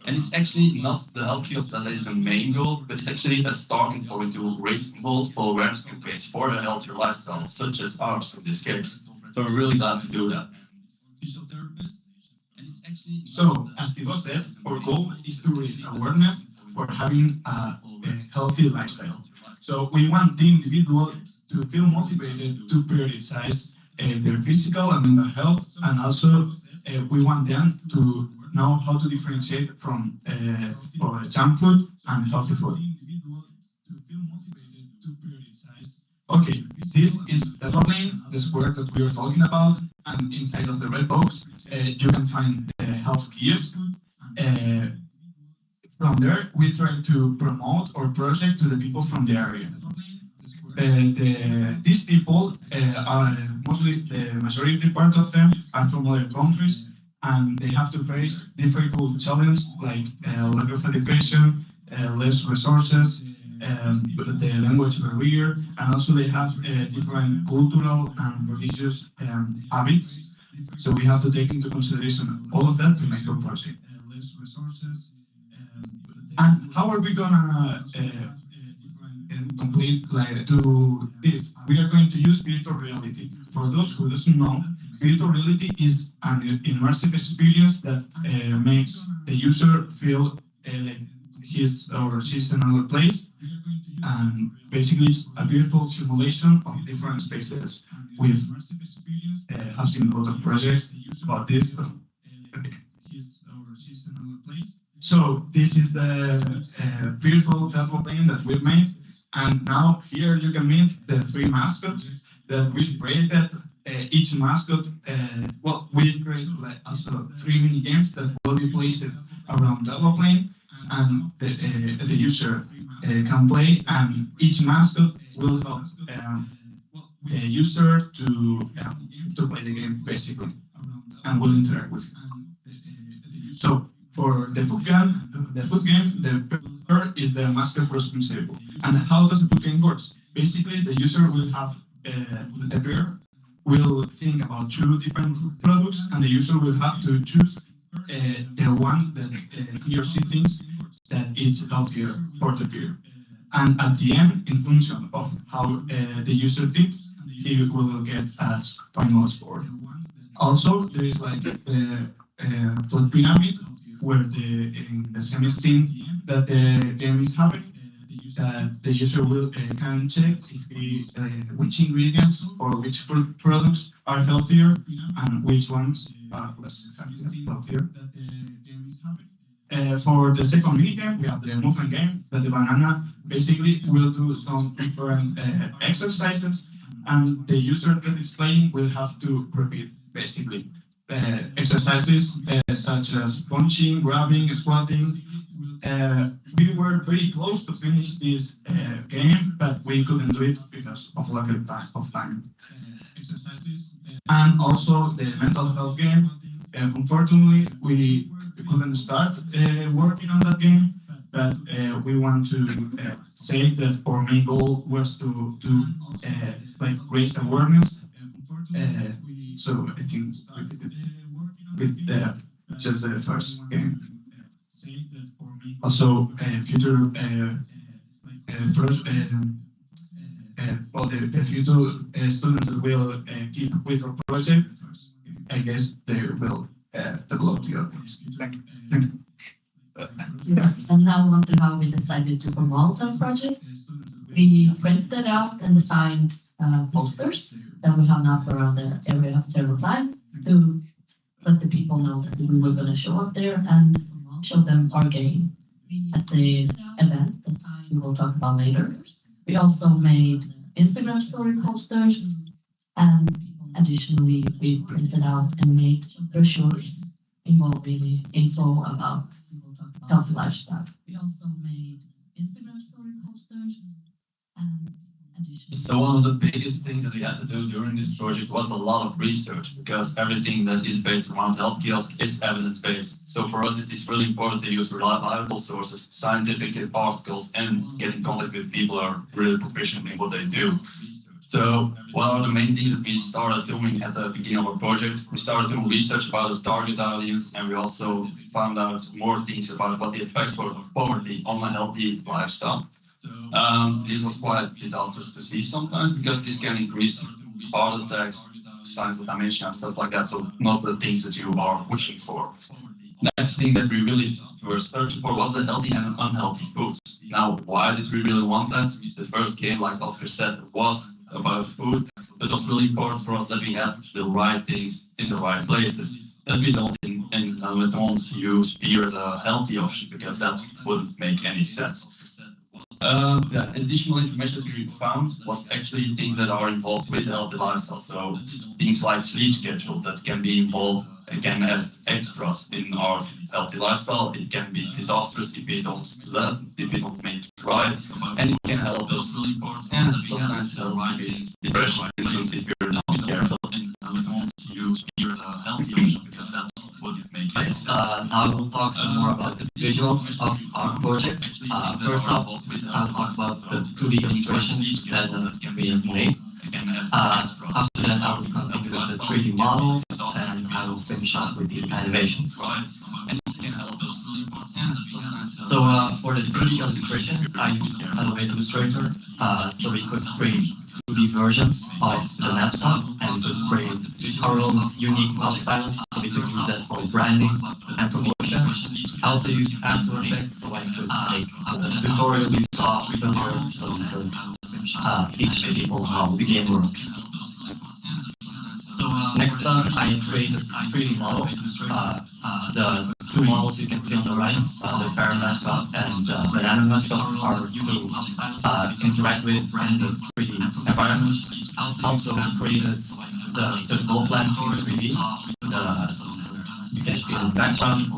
And it's actually not the health kiosk that is the main goal, but it's actually a starting point to raise multiple awareness campaigns for a healthier lifestyle, such as ours in this case. So we're really glad to do that. So, as Thibaut said, our goal is to raise awareness for having a healthy lifestyle. So we want the individual to feel motivated to prioritize their physical and mental health, and also we want them to know how to differentiate from junk food and healthy food. Okay, this is the lane, the square that we are talking about, and inside of the red box you can find the health kiosk. From there, we try to promote our project to the people from the area. These people are mostly, the majority part of them are from other countries, and they have to face difficult challenges like lack of education, less resources, the language barrier, and also they have different cultural and religious habits. So we have to take into consideration all of that to make our project. And how are we gonna complete to this? We are going to use virtual reality. For those who doesn't know, virtual reality is an immersive experience that makes the user feel like his or she's in another place. And basically, it's a virtual simulation of different spaces. We've have seen a lot of projects about this. So this is the virtual temple plane that we've made, and now here you can meet the three mascots that we've created. Each mascot, well, we've created also 3 mini games that will be placed around the plane, and the user can play, and each mascot will help the user to play the game basically, and will interact with it. So for the food game, the bird is the mascot responsible. And how does the food game work? Basically, the user will have the bear will think about 2 different food products, and the user will have to choose the one that he or she thinks that it's healthier for the beer. And at the end, in function of how the user did, he will get a final score. Also, there is like a food pyramid where in the same scene that the game is having, that the user will can check if which ingredients or which food products are healthier and which ones are less healthier. For the second minigame, we have the movement game, that the banana basically will do some different exercises, and the user that is playing will have to repeat basically exercises such as punching, grabbing, squatting. We were very close to finish this game, but we couldn't do it because of lack of time. And also the mental health game. Unfortunately, we couldn't start working on that game but we want to say that our main goal was to like raise awareness. So I think with just the first game. Also, future well, the future students that will keep with our project, I guess they will develop the other ones. Thank you. Yes, and now I wonder how we decided to promote our project. We printed out and designed posters that we hung up around the area of Terror 5 to let the people know that we were going to show up there and show them our game at the event that we will talk about later. We also made Instagram story posters, and additionally we printed out and made brochures involving info about healthy lifestyle. We also made Instagram story posters and So one of the biggest things that we had to do during this project was a lot of research, because everything that is based around health kiosk is evidence-based. So for us, it is really important to use reliable sources, scientific articles, and get in contact with people who are really proficient in what they do. So one of the main things that we started doing at the beginning of our project, we started doing research about our target audience, and we also found out more things about what the effects were of poverty on a healthy lifestyle. This was quite disastrous to see sometimes, because this can increase heart attacks, signs of dementia and stuff like that. So not the things that you are wishing for. Next thing that we really were searching for was the healthy and unhealthy foods. Now, why did we really want that? The first game, like Oscar said, was about food, but it was really important for us that we had the right things in the right places. That we don't use beer as a healthy option, because that wouldn't make any sense. The additional information that we found was actually things that are involved with healthy lifestyle. So things like sleep schedules that can be involved, can have extras in our healthy lifestyle. It can be disastrous if we don't make it right, and it can help us. And sometimes help with depression symptoms if you're not careful. Use beer as a healthy option, because that wouldn't make any sense. Now we'll talk some more about the visuals of our project. First off, I'll talk about the 2D illustrations that we have made. After that, I will continue with the 3D models, and I will finish up with the animations. So for the 3D illustrations, I used Adobe Illustrator, so we could create 2D versions of the mascots and to create our own unique art style, so we could use that for branding and promotion. I also used After Effects, so I could make the tutorial you saw earlier, so we could teach people how the game works. So next up, I created 3D models. The two models you can see on the right, the parrot mascot and the banana mascot, are to interact with in the 3D environment. Also created the goal plan in 3D. You can see in the background.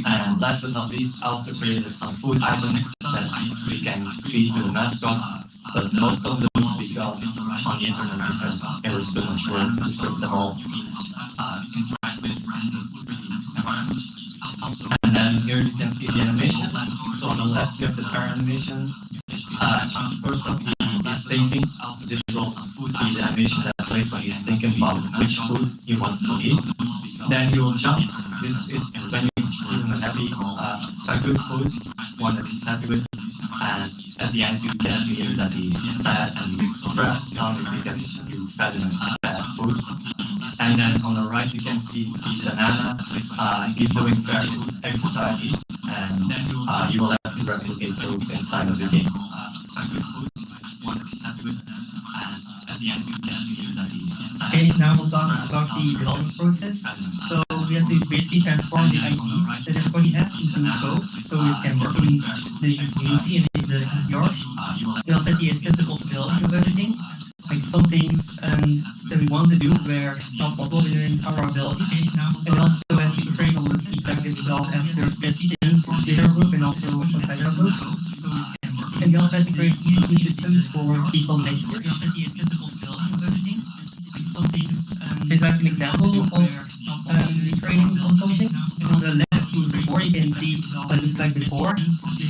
And last but not least, I also created some food items that we can feed to the mascots. But most of those we got on the internet, because it was too much work to print them all. And then here you can see the animations. So on the left you have the parent animation. First off, he is thinking. This will be the animation that plays when he's thinking about which food he wants to eat. Then he will jump. This is when you give him a good food, one that he's happy with. And at the end you can see that he's sad and perhaps hungry because you fed him bad food. And then on the right you can see the banana. He's doing various exercises, and you will have to replicate those inside of the game. Okay, now we'll talk about the development process. So we have to basically transform the IDs that everybody has into code, so it can work in the community and in yours. We also have the accessibility of everything. Like some things that we want to do were not possible within our abilities. And we also have to train all the feedback that we got after within our group and also outside our group. And we also had to create easy systems for people next year. It's like an example of training on something. And on the left report you can see what it looked like before.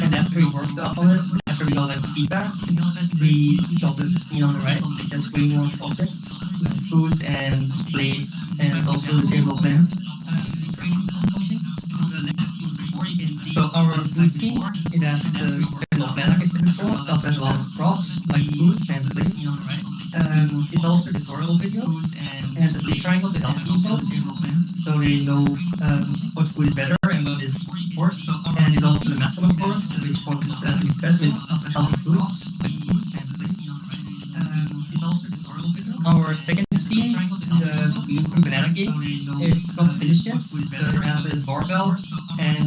And after we worked on it, after we got like feedback, we also see on the right, it has way more objects, like food and plates, and also the table plan. So our food scene, it has the table plan like I said before. It also has a lot of props, like foods and plates. It's also a tutorial video, and the triangle to help people, so they know what food is better and what is worse. And it's also the mascot, of course, which focuses best with healthy foods. Our second scene, the Unicorn Banana Game, it's not finished yet. It has a barbell, and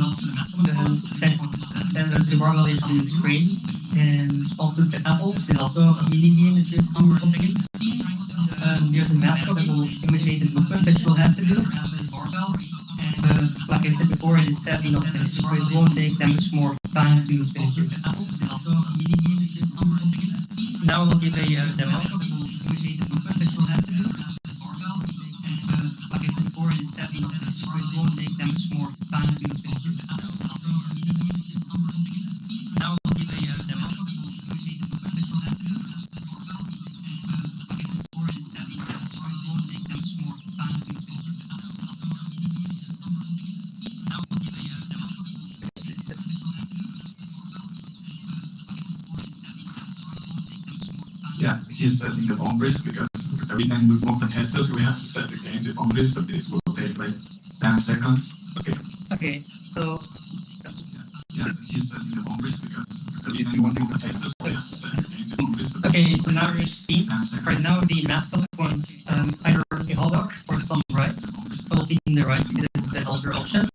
the barbell is the screen, and also the apples, and also a mini game that you have to complete. There's a mascot that will imitate the movement that you'll have to do. But like I said before, it is sadly not finished, so it won't take that much more time to finish it. Now we'll give a demo. Like I said before, it is sadly not finished, so it won't take that much more time to finish it. Now we'll give a demo. Yeah, he's setting the boundaries because every time we move the headsets, we have to set again the boundaries, but this will take like 10 seconds. Okay. Okay, so yeah, he's setting the boundaries because every time we move the headsets, we have to set again the boundaries. okay, so now we're seeing right now the mascot wants either a hot dog or some rice. Well, eating the rice because it's the healthier option.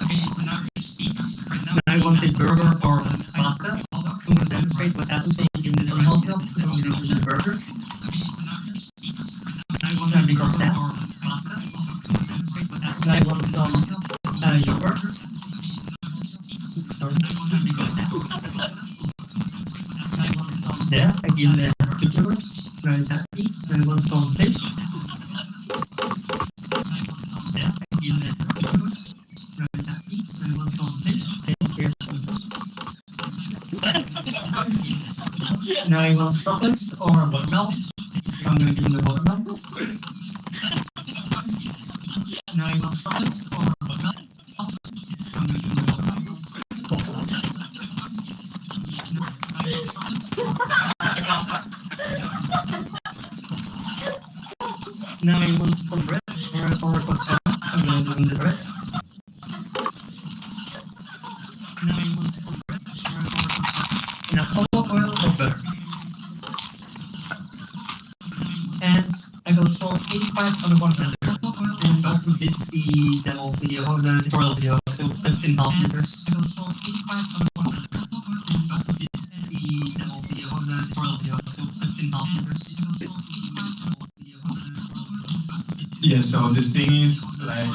Okay, so now we're seeing right now. I want a burger or pasta. I'm going to demonstrate what happens when you give the unhealthy option when you do the burger. I want to make some stats. And I want some yogurt. Sorry. There, I give the yogurt, so it's happy. So I want some fish. There, I give the yogurt, so it's happy. So I want some fish. And here's some fish. Now I want chocolates or watermelon. So I'm going to give him the watermelon. Now I want chocolates or watermelon. So I'm going to give him the watermelon. Now I want some bread or pasta. I'm going to give him the bread. Now I want some bread or pasta. Now olive oil or butter. And I go score 85 on the 100. And also this is the demo video or the tutorial video, so 15.5 meters. I go score 85 on the 100. And also this is the demo video or the tutorial video, so 15.5 meters. Yeah, so the thing is like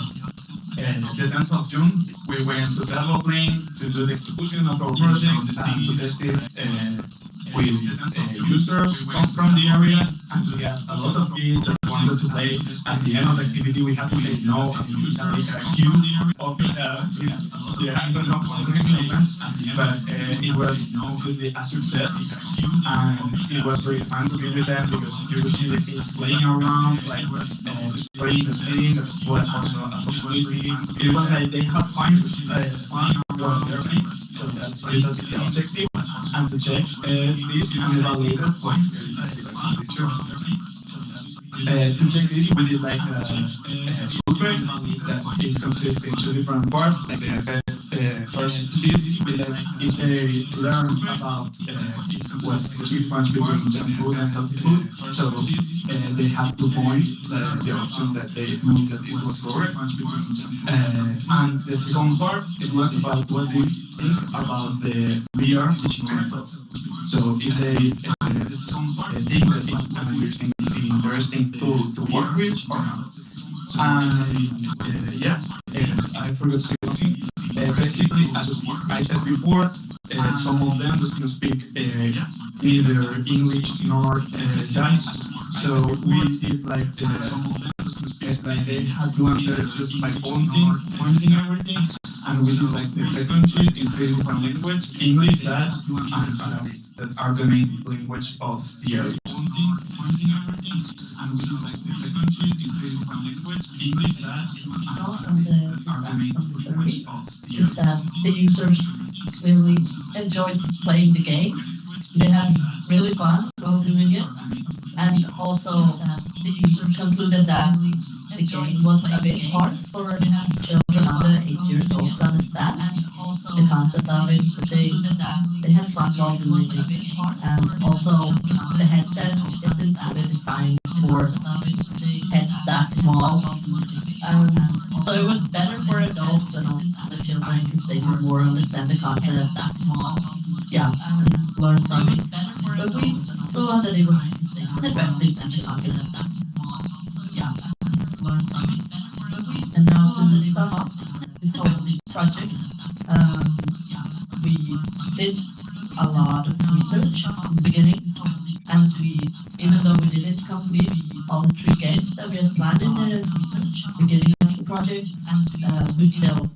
the 10th of June, we went to developing to do the execution of our project and to test it with users come from the area, and we had a lot of kids that wanted to play. At the end of the activity, we had to say no, and the user is a queue of but it was completely a success, and it was very fun to be with them because you would see the kids playing around, like displaying the scene. It was also a possibility. It was like they had fun, while learning. So that's the objective, and to check this and evaluate it. To check this, we did like a survey that it consists in two different parts. Like the first sheet, if they learn about what's the difference between junk food and healthy food, so they had to point the option that they knew that it was correct. And the second part, it was about what they think about the VR teaching method. So if they think that it's an interesting tool to work with or not. And yeah, I forgot to say one thing. Basically, as I said before, some of them doesn't speak neither English nor Dutch. So we did like they had to answer just by pointing everything. and we do like the second year in three different languages, English, Dutch, and Arabic, that are the main language of the area. Pointing everything, and we do like the second year in three different languages, English, Dutch, and Arabic, that are the main language of the area. Is that the users really enjoyed playing the game. They had really fun while doing it. And also the users concluded that the game was a bit hard for children under 8 years old to understand the concept of it, but they had fun while doing it. And also the headset isn't really designed for heads that small. So it was better for adults than the children because they could more understand the concept that small. Yeah, and learn from it. But we thought that it was an effective concept. Yeah, learn from it. And now to sum up this whole project, we did a lot of research in the beginning, and even though we didn't complete all the 3 games that we had planned in the beginning of the project, we still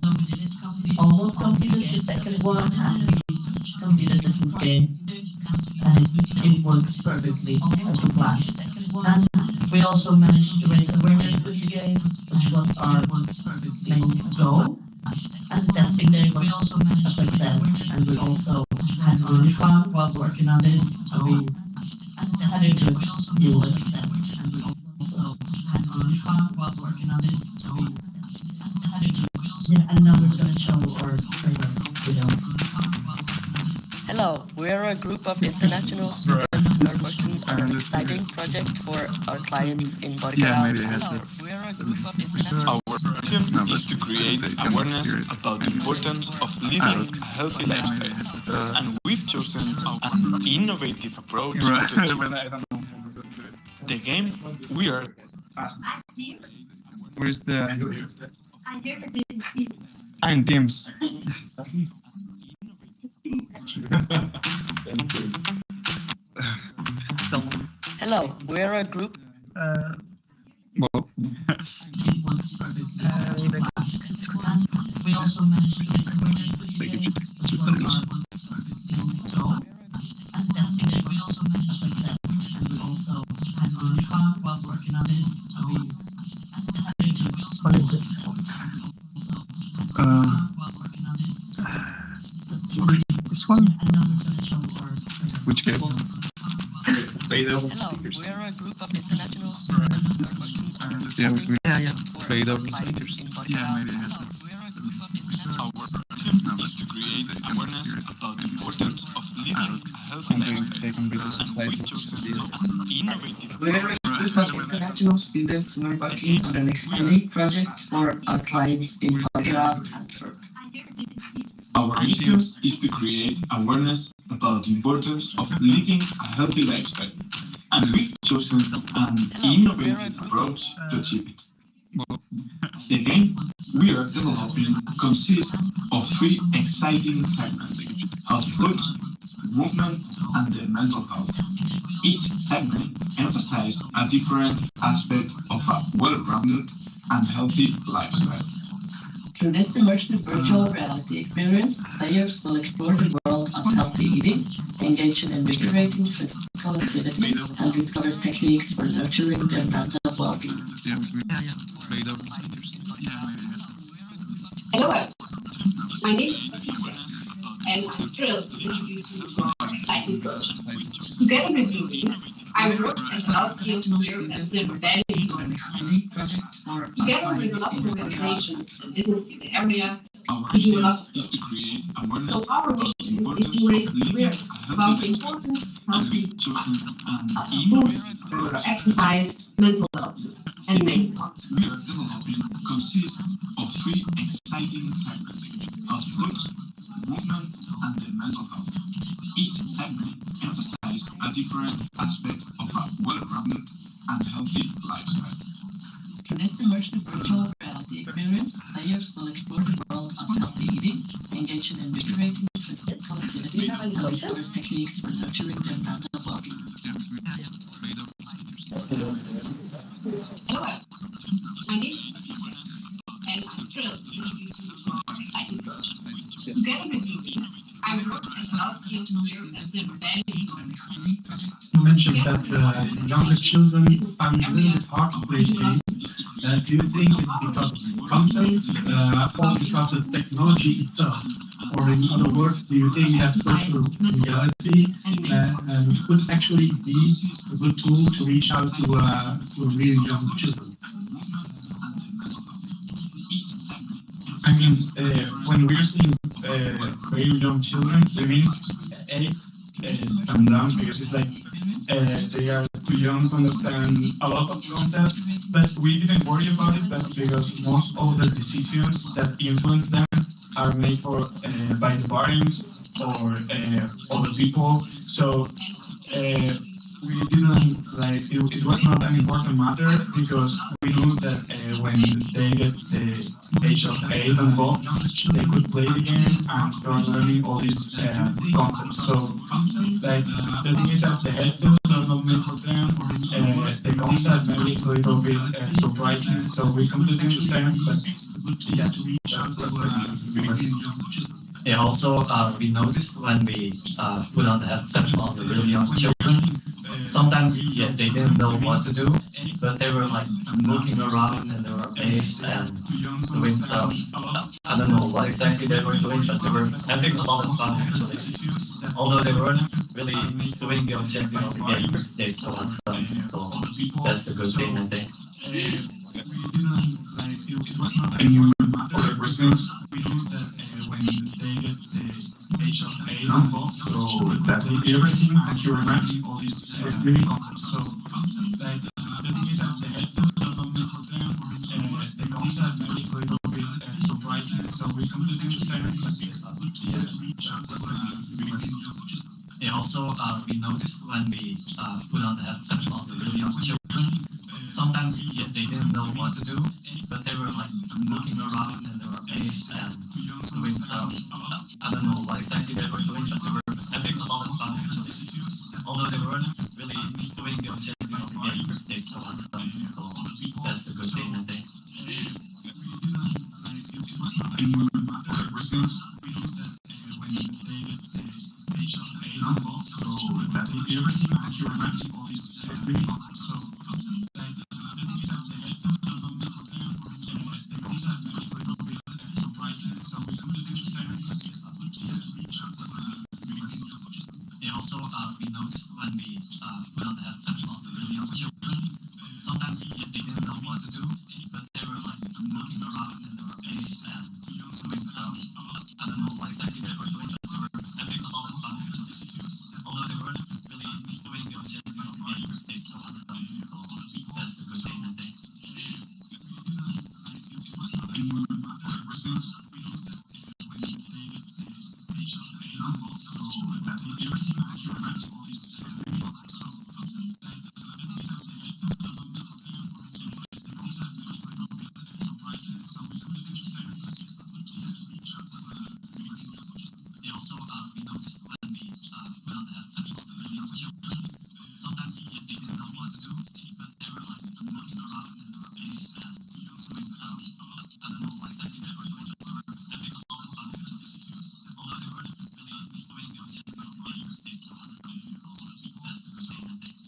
almost completed the second one, and we completed the 4th game, and it works perfectly as we planned. And we also managed to raise awareness with the game, which was our main goal. And the testing day was a success, and we also had really fun while working on this. So we had a good deal with it. And we also had really fun while working on this. So we had a good. Yeah, and now we're going to show our trailer video. Hello, we are a group of international students who are working on an exciting project for our clients in Borgara. Hello, we are a group of international. Our mission is to create awareness about the importance of living a healthy lifestyle, and we've chosen an innovative approach to achieve. The game we are. Where's the? I'm here for the I'm Teams. Hello, we are a group. Well. We also managed to raise awareness with the game, which was our and testing day was also a success, and we also had really fun while working on this. So we had a good. What is it? This one? Which game? Hello, we are a group of international students who are working on an exciting project for Play our clients in Borgara. Hello, we are a group of international. Our mission is to create awareness about the importance of living a healthy lifestyle, and we've chosen an innovative. We are a group of international students who are working on an exciting project for our clients in Borgara, Antwerp. Our mission is to create awareness about the importance of living a healthy lifestyle, and we've chosen an innovative approach to achieve it. The game we are developing consists of 3 exciting segments: health foods, movement, and the mental health. Each segment emphasizes a different aspect of a well-rounded and healthy lifestyle. Through this immersive virtual reality experience, players will explore the world of healthy eating, engage in invigorating physical activities, and discover techniques for nurturing their mental well-being. Hello, my name is Lisa, and I'm thrilled to introduce you to our exciting project. Together with you, I work and help kids here at the Rebellion Organization. Together with a lot of organizations and business in the area, we do a lot of things. So our mission is to raise awareness about the importance of healthy food, exercise, mental health, and mental health. We are developing consists of 3 exciting segments: health foods, movement, and the mental health. Each segment emphasizes a different aspect of a well-rounded and healthy lifestyle. Through this immersive virtual reality experience, players will explore the world of healthy eating, engage in invigorating physical activities, and discover techniques for nurturing their mental well-being. Hello, my name is Lisa, and I'm thrilled to introduce you to our exciting project. Together with Louis, I worked and helped kids here at the rebellion. You mentioned that younger children find it a little bit hard to play the game. Do you think it's because of the content or because of technology itself? Or in other words, do you think that virtual reality could actually be a good tool to reach out to really young children? I mean, when we're seeing very young children, we mean 8 and down, because it's like they are too young to understand a lot of concepts, but we didn't worry about it, but because most of the decisions that influence them are made for by the parents or other people. So we didn't like it was not an important matter, because we knew that when they get the age of 8 and above, they could play the game and start learning all these concepts. So like the thing is that the headsets are not made for them. The concept maybe it's a little bit surprising, so we completely understand, but yeah, that's the Yeah, also, we noticed when we put on the headset on the really young children, sometimes they didn't know what to do, but they were like looking around and they were amazed and doing stuff. I don't know what exactly they were doing, but they were having a lot of fun actually. Although they weren't really doing the objective of the game, they still had fun. So that's a good thing, I think. For Christmas, we know that when they get the age of 8 and above, so that will be everything. Thank you very much. All these really concepts. So like the thing is that the headsets are not made for them. The concept maybe it's a little bit surprising, so we completely understand. But Yeah, also, we noticed when we put on the headset on the really young children, sometimes they didn't know what to do, but they were like looking around and they were amazed and doing stuff. I don't know what exactly they were doing, but they were having a lot of fun actually. Although they weren't really doing the objective of the game, they still had fun. So that's a good thing, I think. For Christmas, we know that when they get the age of 8 and above, so that will be everything. Thank you very much. All these really concepts. So like the thing is that the headsets are not made for them. The concept maybe it's a little bit surprising, so we completely understand. Yeah, also, we noticed when we put on the headset on the really young children, sometimes they didn't know what to do, but they were like looking around and they were amazed and doing stuff. I don't know what exactly they were doing, but they were having a lot of fun actually. Although they weren't really doing the objective of the game, they still had fun. So that's a good thing, I think. For Christmas, we know that when they get the age of 8 and above, so that will be everything. Thank you very much. All these really concepts. So like the thing is that the headsets are not made for them. The concept maybe it's a little bit surprising, so we completely understand. Yeah, also, we noticed when we put on the headset on the really young children, sometimes they didn't know what to do, but they were like looking around and they were amazed and doing stuff. I don't know what exactly they were doing, but they were having a lot of fun actually. Although they weren't really doing the objective of the game, they still had fun. So that's a good thing, I think. For Christmas, we know that when they get the age of 8 and above, so that will be everything. Thank you very much. All these really concepts. So like the thing is that the headsets are not made for them. The concept maybe it's a little bit surprising, so we completely understand. Yeah, also, we noticed when we put on the headset on the really young children, sometimes they didn't know what to do, but they were like looking around and they were amazed and doing stuff. I don't know what exactly they were doing, but they were having a lot of fun actually. Although they weren't really doing the objective of the game, they still had fun. So that's a good thing, I think.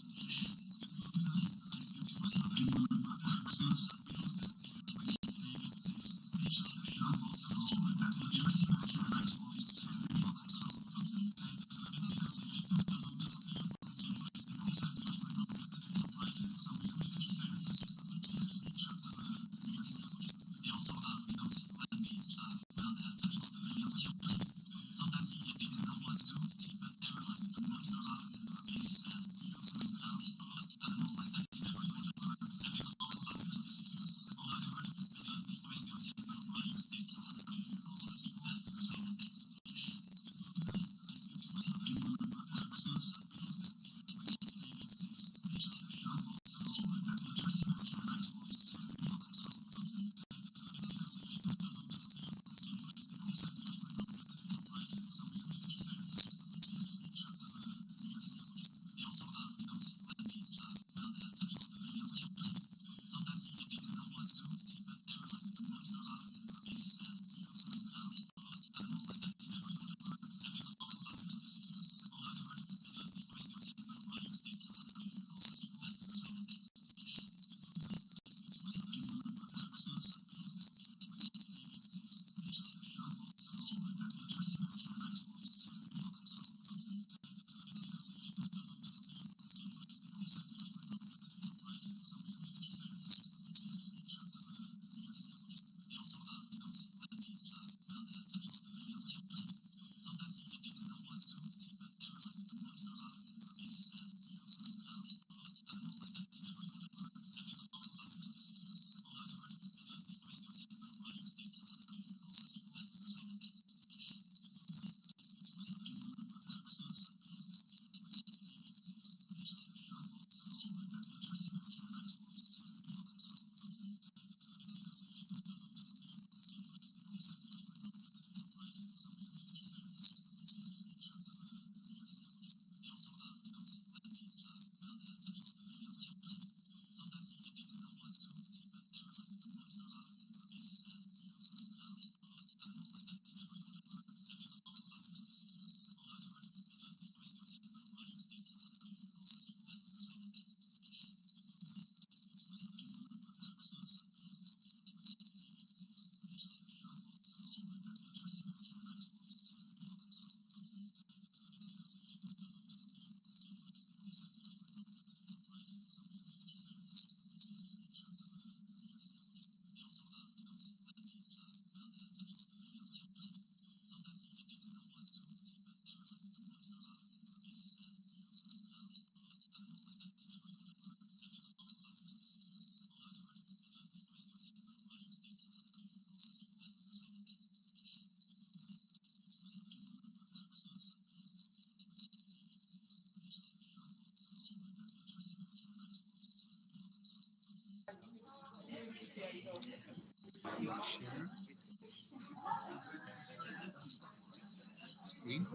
screen.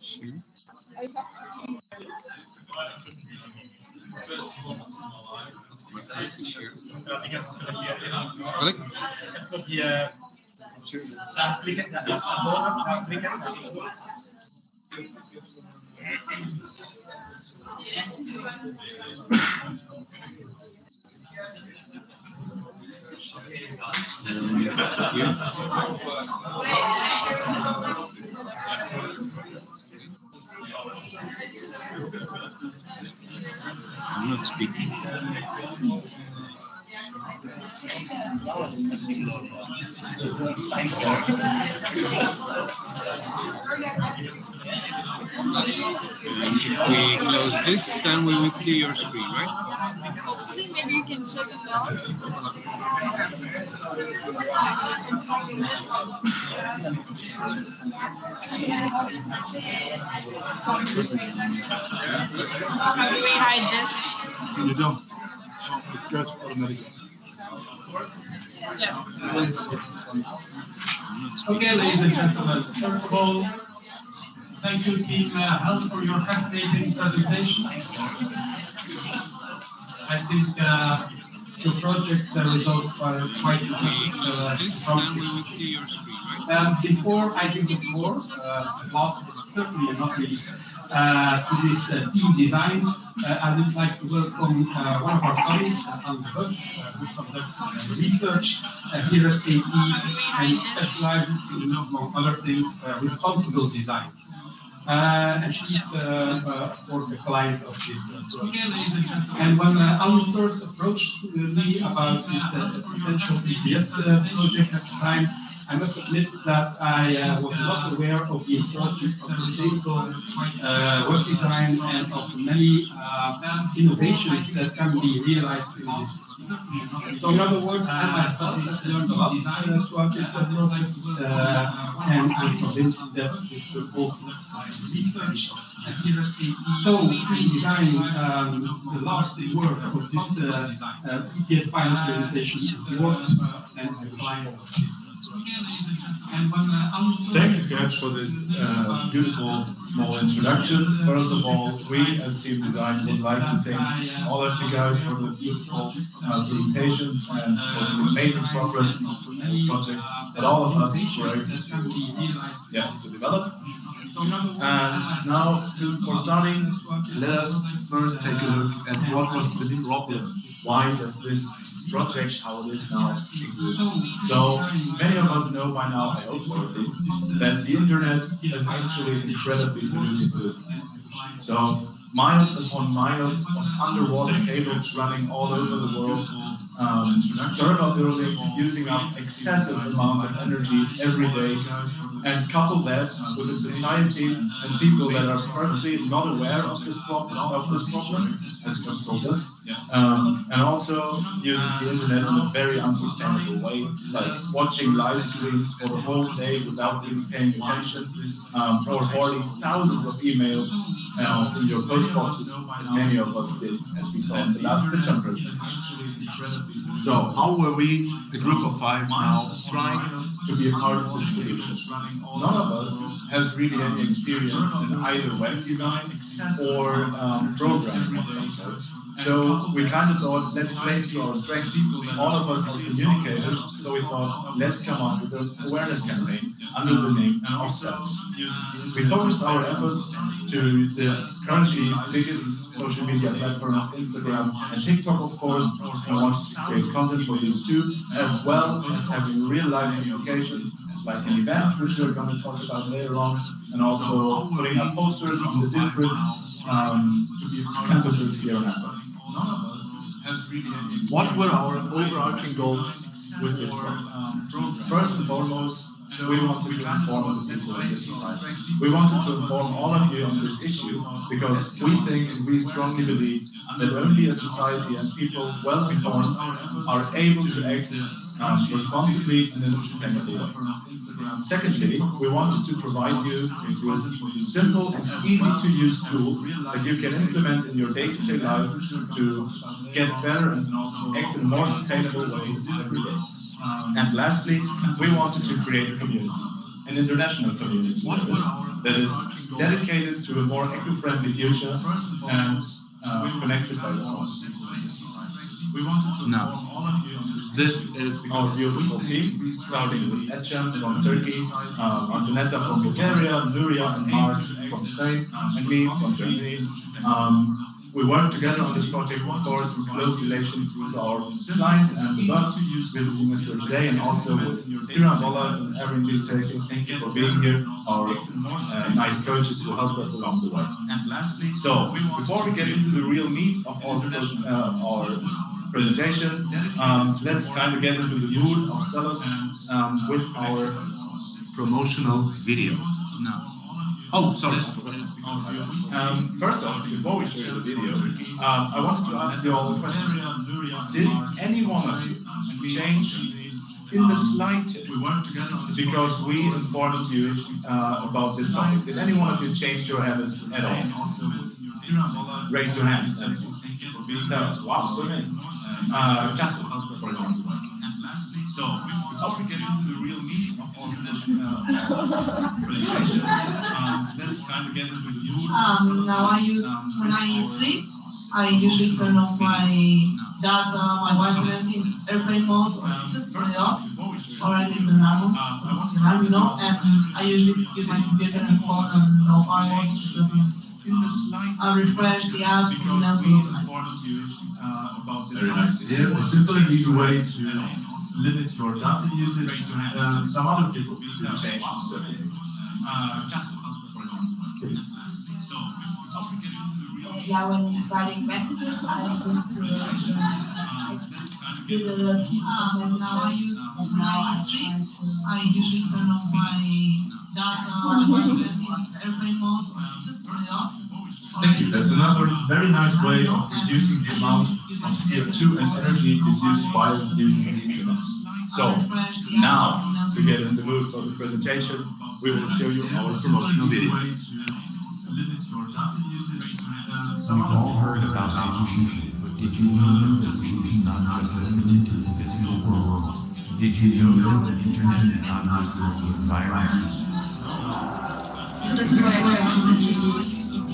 Screen. Share. Welk? I'm not speaking. And if we close this, then we will see your screen, right? Maybe you can check it out. How do we hide this? You don't. It goes automatically. Yeah. Okay, ladies and gentlemen, first of all, thank you, Team Health, for your fascinating presentation. I think your project results were quite impressive. We will see your screen, right? Before I give the floor, last but certainly not least, to this team design, I would like to welcome one of our colleagues, Anne who conducts research here at AE and specializes in, among other things, responsible design. And she's, of course, the client of this project. And when Anne first approached me about this potential EPS project at the time, I must admit that I was not aware of the importance of sustainable web design and of the many innovations that can be realized in this. So in other words, I myself learned a lot throughout this process, and I'm convinced that this will also research. So in design, the last word of this EPS pilot implementation is yours, and I wish you all this. Thank you, Gerd, for this beautiful small introduction. First of all, we as Team Design would like to thank all of you guys for the beautiful presentations and for the amazing progress in the project that all of us were able to develop. And now, for starting, let us first take a look at what was the problem. Why does this project, how it is now, exist? So many of us know by now, I hope so at least, that the internet is actually incredibly ubiquitous. So miles upon miles of underwater cables running all over the world, server buildings using up excessive amounts of energy every day, and couple that with a society and people that are firstly not aware of this problem, as Scott told us, and also uses the internet in a very unsustainable way, like watching live streams for the whole day without even paying attention, or hoarding thousands of emails in your post boxes, as many of us did, as we saw in the last midterm presentation. So how were we, the group of 5 now, trying to be a part of this solution? None of us has really any experience in either web design or programming of some sort. So we kind of thought, let's play to our strength. All of us are communicators, so we thought, let's come up with an awareness campaign under the name of SELF. We focused our efforts to the currently biggest social media platforms, Instagram and TikTok, of course, and wanted to create content for these two, as well as having real-life applications like an event, which we're going to talk about later on, and also putting up posters on the different campuses here in Hamburg. What were our overarching goals with this project? First and foremost, we wanted to inform the people in this society. We wanted to inform all of you on this issue because we think and we strongly believe that only a society and people well informed are able to act responsibly and in a sustainable way. Secondly, we wanted to provide you with simple and easy to use tools that you can implement in your day-to-day life to get better and act in a more sustainable way every day. And lastly, we wanted to create a community, an international community that is dedicated to a more eco-friendly future and connected by the cause. Now, this is our beautiful team, starting with Etchem from Turkey, Antonetta from Bulgaria, Nuria and Mark from Spain, and me from Germany. We work together on this project, of course, in close relation with our client and above, visiting us here today, and also with Pirandola and Erin Gisek. Thank you for being here, our nice coaches who helped us along the way. So, before we get into the real meat of our presentation, let's kind of get into the mood of Celos with our promotional video. Oh, sorry. First off, before we show you the video, I wanted to ask you all a question. Did any one of you change in the slightest because we informed you about this topic? Did any one of you change your habits at all? Raise your hands. Tell us. Wow, so many. Castle, for example. So, before we get into the real meat of all presentation, let's kind of get into the mood. Now when I sleep, I usually turn off my data, my Wi-Fi, everything's airplane mode, or just turn it off, or I leave the normal, and I usually use my computer and phone and no R modes because I refresh the apps and emails all the time. Very nice to hear. A simple and easy way to limit your data usage. Some other people will change Yeah, when writing messages, I used to do the pieces of now when I sleep, I usually turn off my data, my airplane mode, just turn it off. Thank you. That's another very nice way of reducing the amount of CO2 and energy used while using the internet. So, now, to get in the mood for the presentation, we will show you our promotional video. We've all heard about education, but did you know that education is not just limited to the physical world? Did you know that the internet is not good for the environment? So that's why the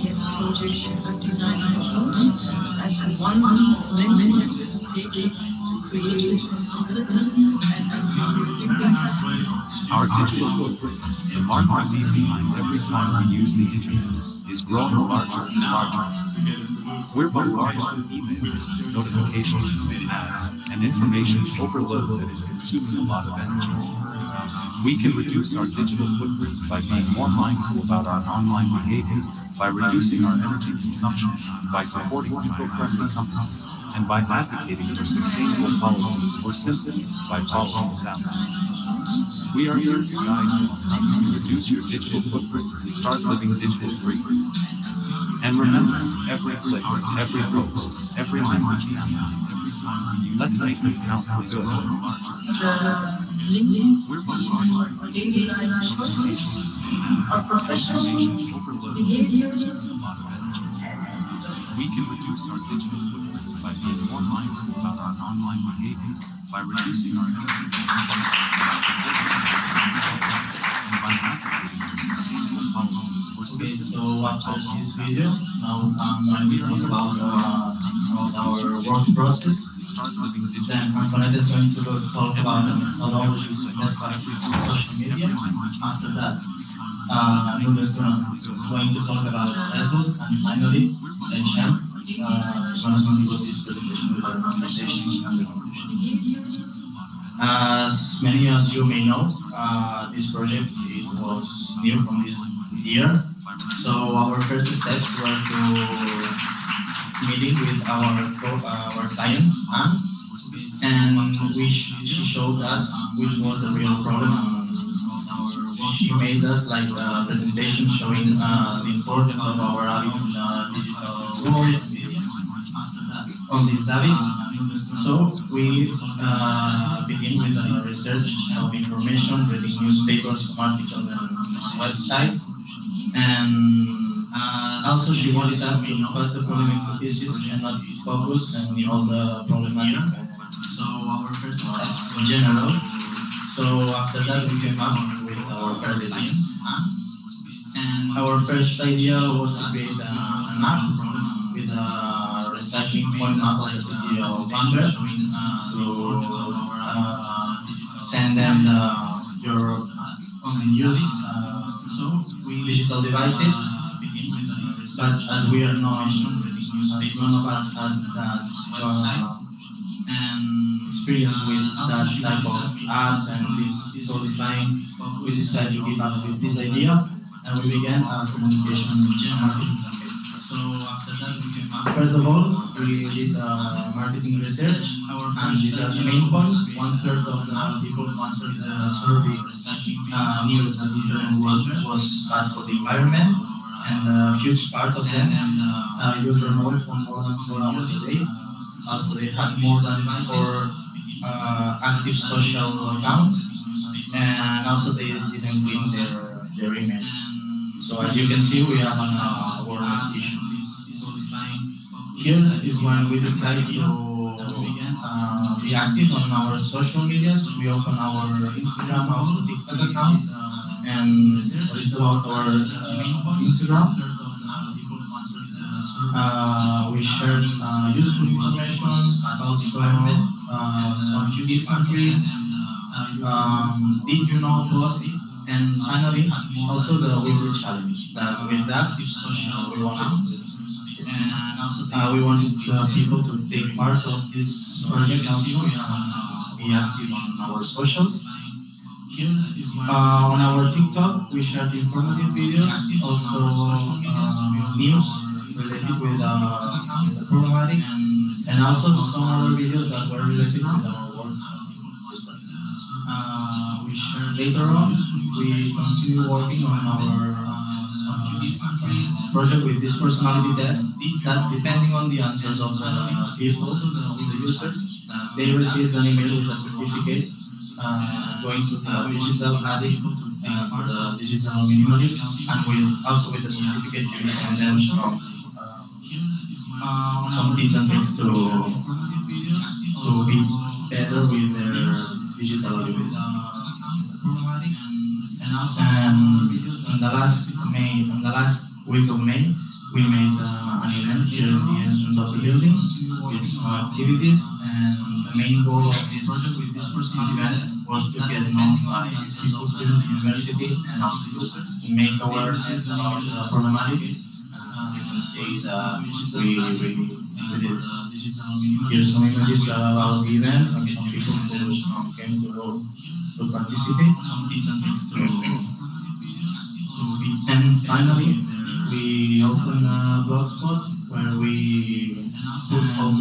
EPS project design approach as one of many steps to take to create responsibility and environmental impacts. Our digital footprint, the mark we leave behind every time we use the internet, is growing larger and larger. We're bombarded with emails, notifications, ads, and information overload that is consuming a lot of energy. We can reduce our digital footprint by being more mindful about our online behavior, by reducing our energy consumption, by supporting eco-friendly companies, and by advocating for sustainable policies, or simply by following sounds. We are here to guide you to reduce your digital footprint and start living digital free. And remember, every click, every post, every message counts. Let's make them count for good. We're bombarded with daily life choices, our professional behaviors. We can reduce our digital footprint by being more mindful about our online behavior, by reducing our energy consumption, by supporting and by advocating for sustainable policies. Okay, so after this video, now I'm going to talk about our work process. Then Antonetta is going to talk about the methodologies and best practices in social media. After that, Nuno is going to talk about results, and finally, Chen is going to conclude this presentation with our recommendations and recommendations. As many as you may know, this project was new from this year. So our first steps were to meeting with our client, Anne, and she showed us which was the real problem she made us like a presentation showing the importance of our habits in the digital world, on these habits. So we begin with a research of information, reading newspapers, articles, and websites. And also she wanted us to cut the problem into pieces and not focus on all the problematic. So our first step in general. So after that we came up with our first idea. And our first idea was to create an app with a recycling point map of the city of Bangor to send them your unused digital devices. But as we are not, as none of us has that experience with that type of apps and this codifying, we decided to give up with this idea and we began a communication marketing campaign. So after that we came up. First of all, we did marketing research, and these are the main points. 1/3 of the people who answered the survey knew that the internet was bad for the environment, and a huge part of them use remote for more than 4 hours a day. Also, they had more than 4 active social accounts, and also they didn't link their emails. So as you can see, we have an awareness issue. Here is when we decided to be active on our social medias. We open our Instagram, also TikTok account, and it's about our Instagram. We shared useful information, also some tips and tricks. Did you know post? And finally, also the weekly challenge. That with that, we wanted people to take part of this project also, be active on our socials. On our TikTok, we shared informative videos, also news related with the programmatic, and also some other videos that were related with our work. Later on, we continue working on our project with this personality test, that depending on the answers of the people, the users, they receive an email with a certificate going to the digital addict for the digital minimalist, and also with the certificate we send them some tips and tricks to be better with their digital abilities. And on the last week of May, we made an event here at the entrance of the building with some activities, and the main goal of this event was to get known by people here in the university and also to make awareness about the problematic. You can see that we did. Here's some images about the event and some people who came to participate. And finally, we opened a blogspot where we put all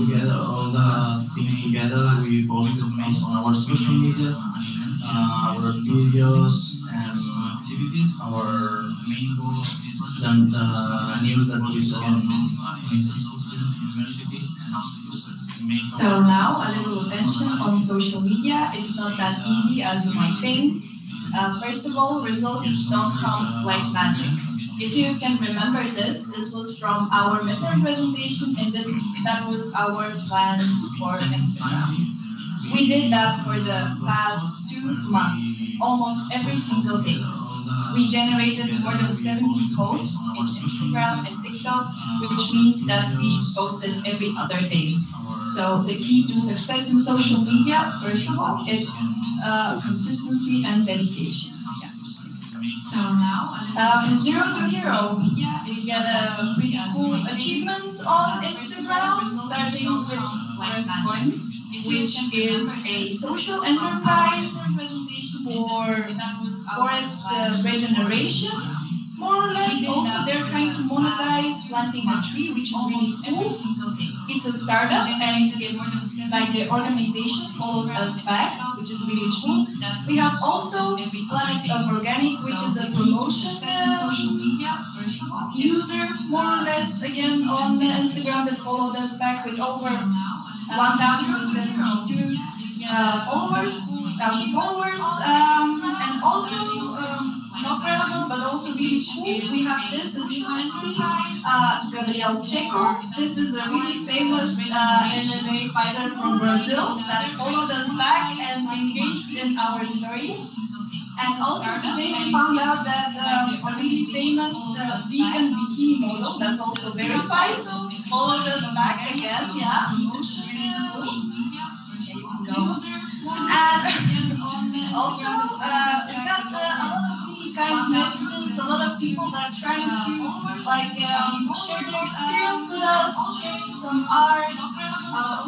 the things together. We posted on our social medias, our videos, and our main goal and news that we saw on the university. So now a little attention on social media. It's not that easy as you might think. First of all, results don't come like magic. If you can remember this was from our midterm presentation, and that was our plan for Instagram. We did that for the past 2 months, almost every single day. We generated more than 70 posts in Instagram and TikTok, which means that we posted every other day. So the key to success in social media, first of all, is consistency and dedication. So now, from 0 to hero, we get a pretty cool achievements on Instagram, starting with first point, which is a social enterprise for forest regeneration. more or less also they're trying to monetize planting a tree, which is really cool. It's a startup, and like the organization followed us back, which is really cool. We have also Planet of Organic, which is a promotion user, more or less, again on Instagram, that followed us back with over 1,072 followers, and also not relevant, but also really cool. We have this, as you can see, Gabriel Checo. This is a really famous MMA fighter from Brazil that followed us back and engaged in our stories. And also today we found out that a really famous vegan bikini model that's also verified followed us back again. Yeah. And also we got a lot of really kind of messages, a lot of people that are trying to like share their experience with us, sharing some art.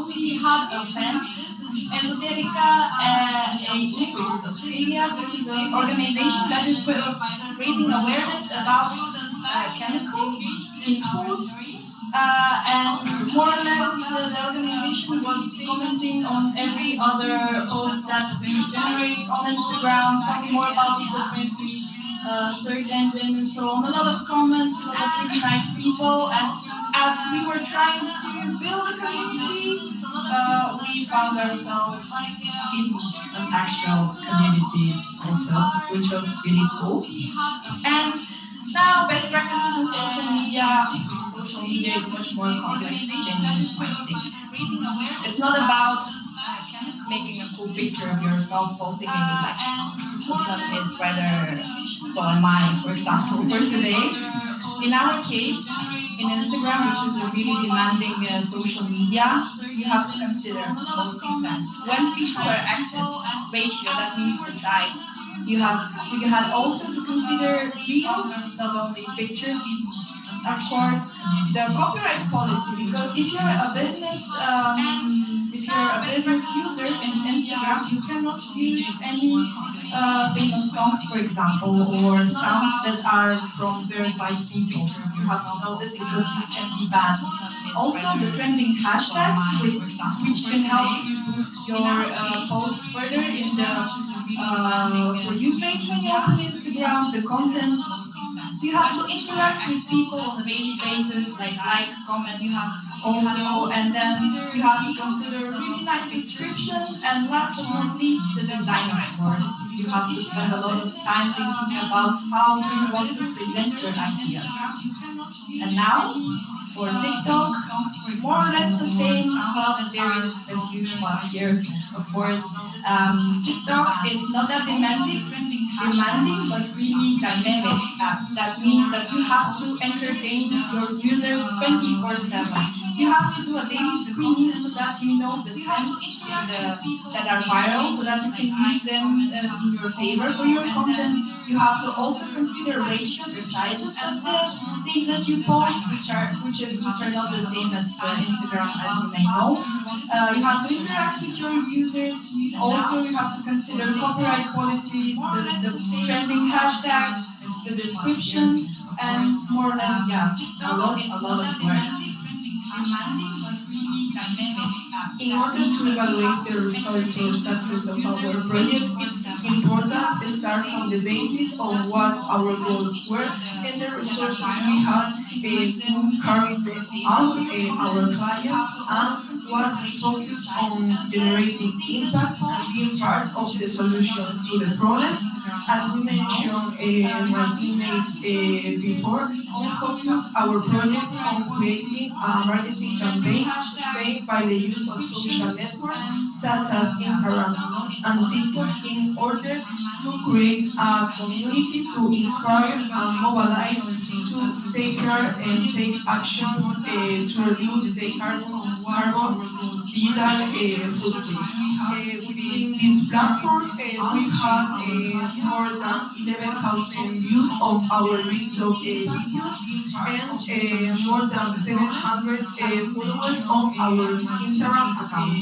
We had a fan, Esoterica Aging, which is Australia. This is an organization that is raising awareness about chemicals in food. And more or less, the organization was commenting on every other post that we generate on Instagram, talking more about the different search engine and so on. A lot of comments, a lot of really nice people. And as we were trying to build a community, we found ourselves in an actual community also, which was really cool. And now, best practices in social media. Social media is much more complex than you might think. It's not about making a cool picture of yourself, posting it with like the sun is rather, so am I, for example, for today. In our case, in Instagram, which is a really demanding social media, you have to consider posting times. When people are active, ratio, that means the size. You had also to consider reels, not only pictures. Of course, the copyright policy, because if you're a business user in Instagram, you cannot use any famous songs, for example, or sounds that are from verified people. You have to know this because you can be banned. Also, the trending hashtags, which can help you boost your posts further in the For You page when you open Instagram, the content. You have to interact with people on a daily basis, like comment, you have also, and then you have to consider really nice description, and last but not least, the design, of course. You have to spend a lot of time thinking about how you want to present your ideas. And now, for TikTok, more or less the same, but there is a huge part here. Of course, TikTok is not that demanding, but really dynamic app. That means that you have to entertain your users 24/7. You have to do a daily screening so that you know the trends that are viral, so that you can use them in your favor for your content. You have to also consider ratio, the sizes of the things that you post, which are not the same as Instagram, as you may know. You have to interact with your users. Also, you have to consider copyright policies, the trending hashtags, the descriptions, and more or less, yeah, a lot of work. In order to evaluate the results or success of our project, it's important to start from the basis of what our goals were and the resources we had to carry out our client, and was focused on generating impact and being part of the solution to the problem. As we mentioned my teammates before, we focus our project on creating a marketing campaign sustained by the use of social networks such as Instagram and TikTok in order to create a community to inspire and mobilize to take care and take actions to reduce the carbon digital footprint. Within these platforms, we've had more than 11,000 views of our TikTok videos. and more than 700 followers on our Instagram account.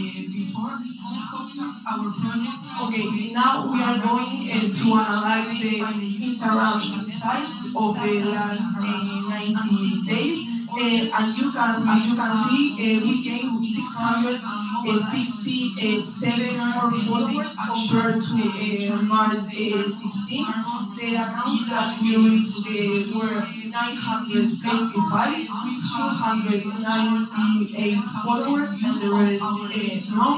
Okay, now we are going to analyze the Instagram insights of the last 90 days. And you can, as you can see, we gained 667 more followers compared to March 16. The accounts that we reached were 925, 298 followers, and the rest no.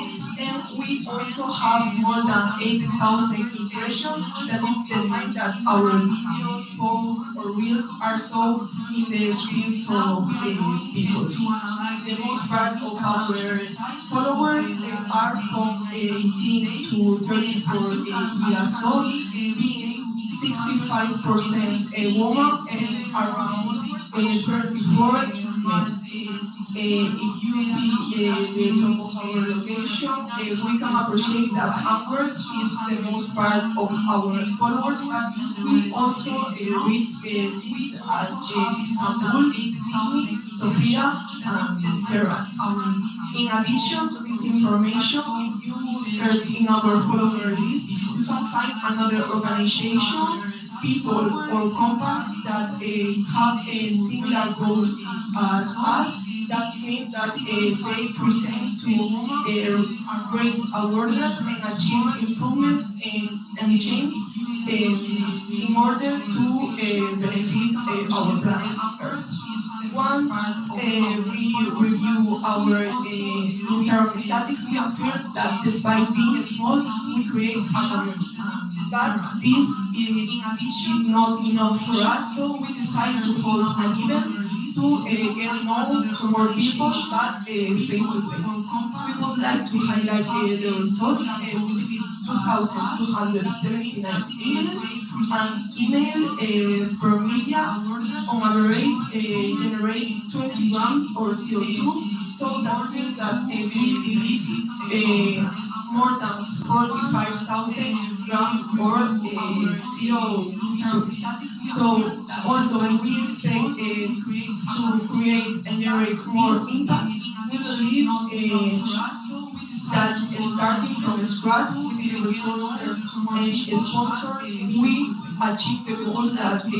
And we also have more than 8,000 impressions. That is the time that our videos, posts, or reels are shown in the screens of people. The most part of our followers are from 18 to 34 years old, being 65% women and around 34 men. If you see the top of our location, we can appreciate that Amber is the most part of our followers, but we also reach cities as Istanbul, Sydney, Sofia, and Tehran. In addition to this information, if you search in our follower list, you can find another organization, people or companies that have similar goals as us. That means that they pretend to raise awareness and achieve improvements and change in order to benefit our planet Earth. Once we review our Instagram statistics, we affirm that despite being small, we create a community. But this is not enough for us, so we decided to hold an event to get known to more people, but face to face. We would like to highlight the results. We received 2,279 emails, and email per media on average generate 20 grams or CO2. So that means that we deleted more than 45,000 grams or CO2. So also we expect to create and generate more impact. We believe that starting from scratch with the resources and sponsor, we achieve the goals that we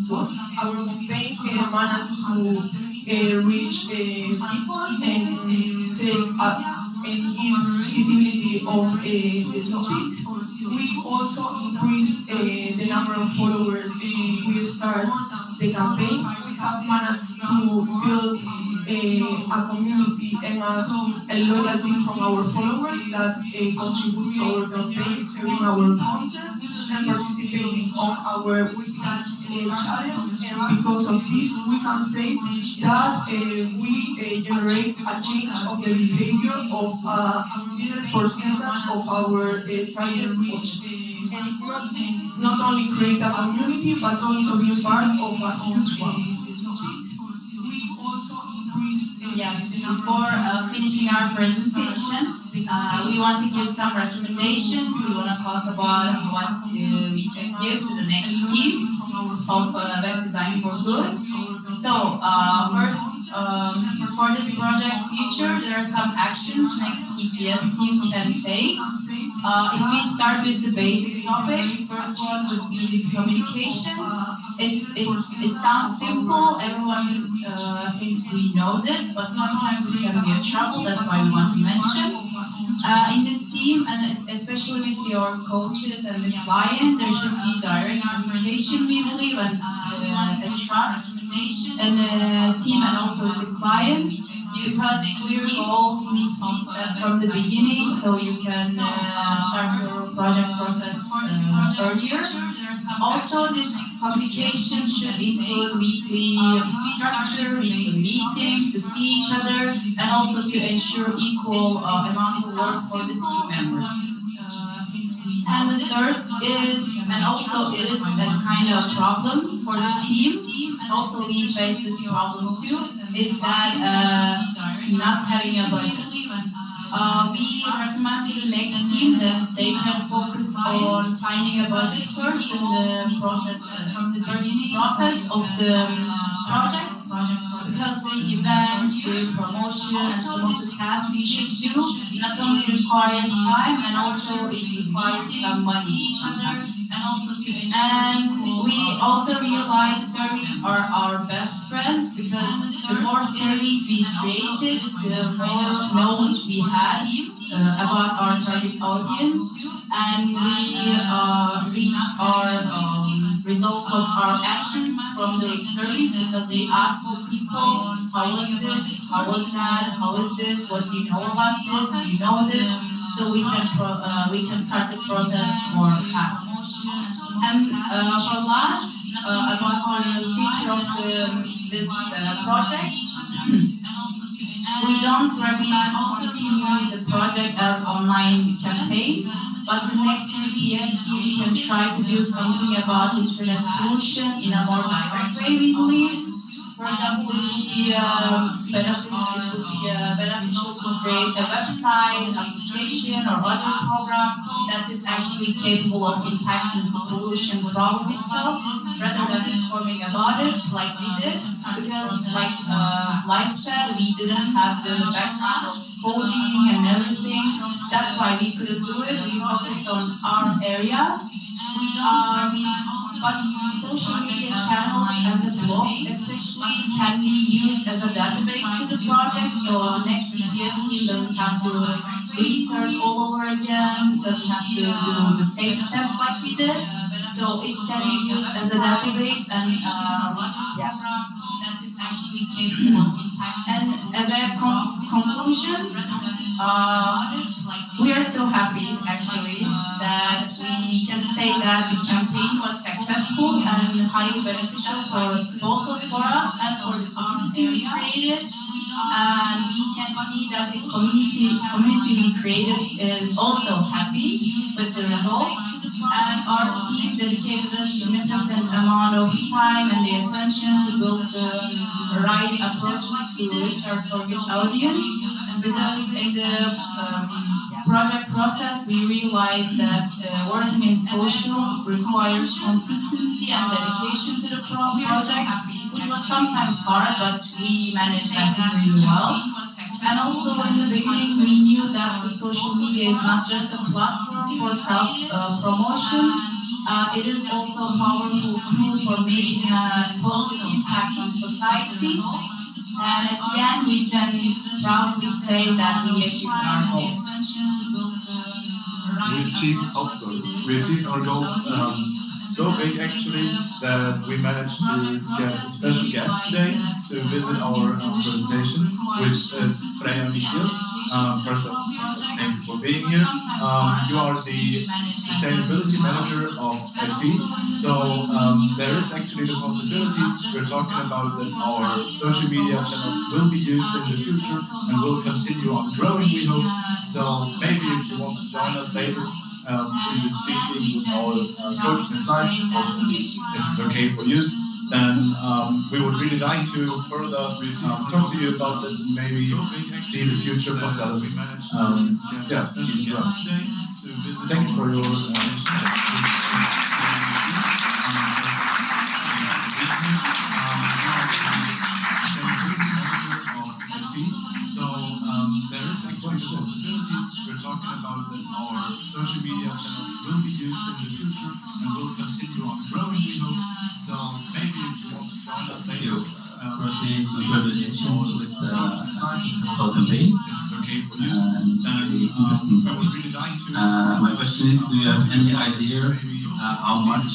want. Our campaign managed to reach people and take up and give visibility of the topic. We also increased the number of followers since we start the campaign. We have managed to build a community and a loyalty from our followers that contribute to our campaign, sharing our content and participating on our weekly challenge. And because of this, we can say that we generate a change of the behavior of a little percentage of our target audience. And not only create a community, but also be part of a huge one. Yes, before finishing our presentation, we want to give some recommendations. We want to talk about what we can give to the next teams of Web Design for Good. So, first, for this project's future, there are some actions next EPS team can take. If we start with the basic topics, first one would be communication. It sounds simple, everyone thinks we know this, but sometimes it can be a trouble, that's why we want to mention. In the team, and especially with your coaches and the client, there should be direct communication, we believe, and trust in the team and also with the client, because clear goals need to be set from the beginning so you can start your project process earlier. Also, this communication should include weekly structure, weekly meetings to see each other, and also to ensure equal amount of work for the team members. And the third is, and also it is a kind of problem for the team, and also we face this problem too, is that not having a budget. We we recommend to the next team that they can focus on finding a budget first in the process, of the project, because the events, the promotion, and some of the tasks we should do not only requires time and also it requires some money. And we also realize surveys are our best friends because the more surveys we created, the more knowledge we had about our target audience, and we reach our results of our actions from the surveys because they ask the people, how was this, how was that, how is this, what do you know about this, do you know this, so we can start the process more fast. And for last, about the future of this project, we don't recommend continuing the project as online campaign, but the next UPS team can try to do something about internet pollution in a more direct way, we believe. For example, it would be beneficial to create a website, application, or other program that is actually capable of impacting the pollution problem itself, rather than informing about it like we did. Because, like Life said, we didn't have the background of coding and everything. That's why we couldn't do it. We focused on our areas. But social media channels and the blog especially can be used as a database to the project, so the next EPS team doesn't have to research all over again, doesn't have to do the same steps like we did, so it can be used as a database and that is actually capable of impacting. And as a conclusion, we are so happy actually that we can say that the campaign was successful and highly beneficial for both for us and for the community we created. And we can see that the community we created is also happy with the results. And our team dedicated a significant amount of time and the attention to build the right approaches to reach our target audience. Because in the project process, we realized that working in social requires consistency and dedication to the project, which was sometimes hard, but we managed that really well. And also in the beginning, we knew that the social media is not just a platform for self-promotion, it is also a powerful tool for making a positive impact on society. And at the end, we can proudly say that we achieved our goals. We achieved our goals so big actually that we managed to get a special guest today to visit our presentation, which is Freya Michiels. First of all, thank you for being here. You are the sustainability manager of LP, so there is actually the possibility we're talking about that our social media channels will be used in the future and will continue on growing, we hope. So maybe if you want to join us later in the speaking with our coaches and slides, also if it's okay for you, then we would really like to further talk to you about this and maybe see the future for Celis. Thank you for your So there is a possibility we're talking about that our social media channels will be used in the future and will continue on growing, we hope. So maybe if you want to join us later. Firstly, congratulations with the successful campaign. It's okay for you. Very interesting topic. My question is, do you have any idea how much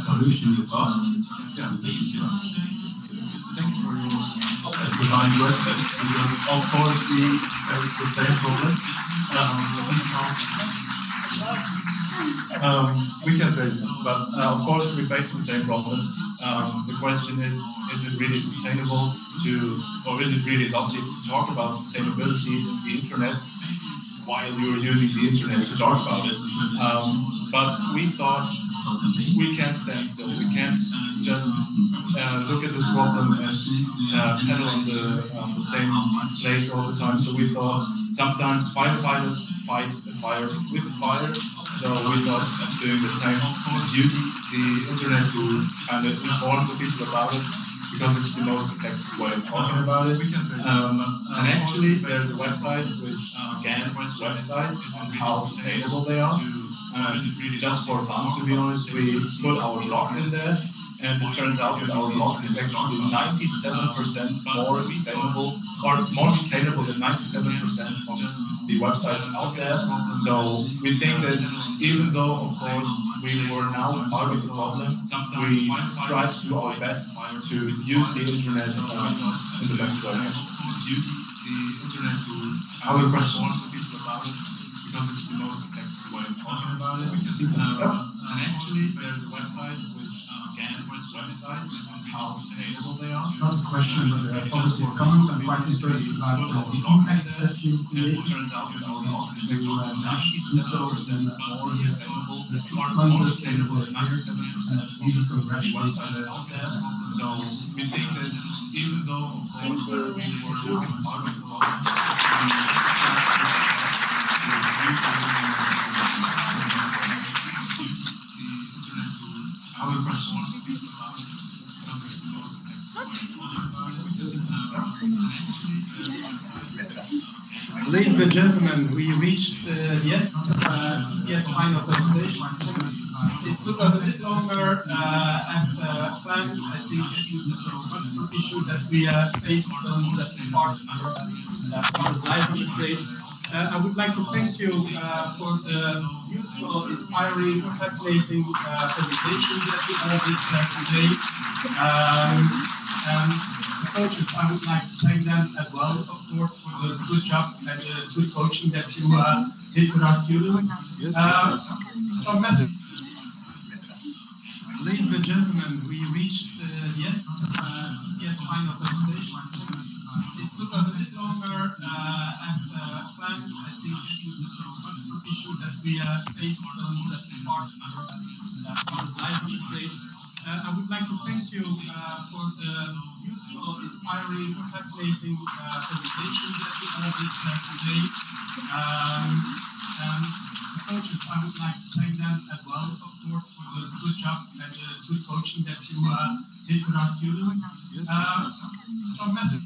solution you cost? Thank you for your That's a fine question, because of course we face the same problem. We can say so, but of course we face the same problem. The question is it really sustainable or is it really logic to talk about sustainability in the internet while you're using the internet to talk about it? But we thought we can't stand still. We can't just look at this problem and pedal on the same place all the time. So we thought sometimes firefighters fight a fire with fire. So we thought of doing the same, use the internet to kind of inform the people about it, because it's the most effective way of talking about it. And actually, there's a website which scans websites and how sustainable they are. Just for fun, to be honest, we put our blog in there, and it turns out that our blog is actually 97% more sustainable, or more sustainable than 97% of the websites out there. So we think that even though, of course, we were now part of the problem, we try to do our best to use the internet in the best way. Other questions? Because it's the most effective way of talking about it. And actually, there's a website which scans websites and how sustainable they are. Not a question, but a positive comment. I'm quite impressed about the impacts that you created. And it turns out that our blog is You managed to do so in more sustainable, the 6 more months sustainable and than 97% really of the congratulate websites out there. So we think that even though, of course, we were part of the problem, other questions? Ladies and gentlemen, we reached the end of EPS final presentation. It took us a bit longer as planned. I think it was a multiple issue that we faced, so that's part of the live debate. I would like to thank you for the beautiful, inspiring, fascinating presentation that you all did today. The coaches, I would like to thank them as well, of course, for the good job and the good coaching that you did with our students. Some message. Ladies and gentlemen, we reached the end of EPS final presentation. It took us a bit longer as planned. I think it was a multiple issue that we faced, so that's part of the live debate. I would like to thank you for the beautiful, inspiring, fascinating presentation that you all did today. The coaches, I would like to thank them as well, of course, for the good job and the good coaching that you did with our students. Some message.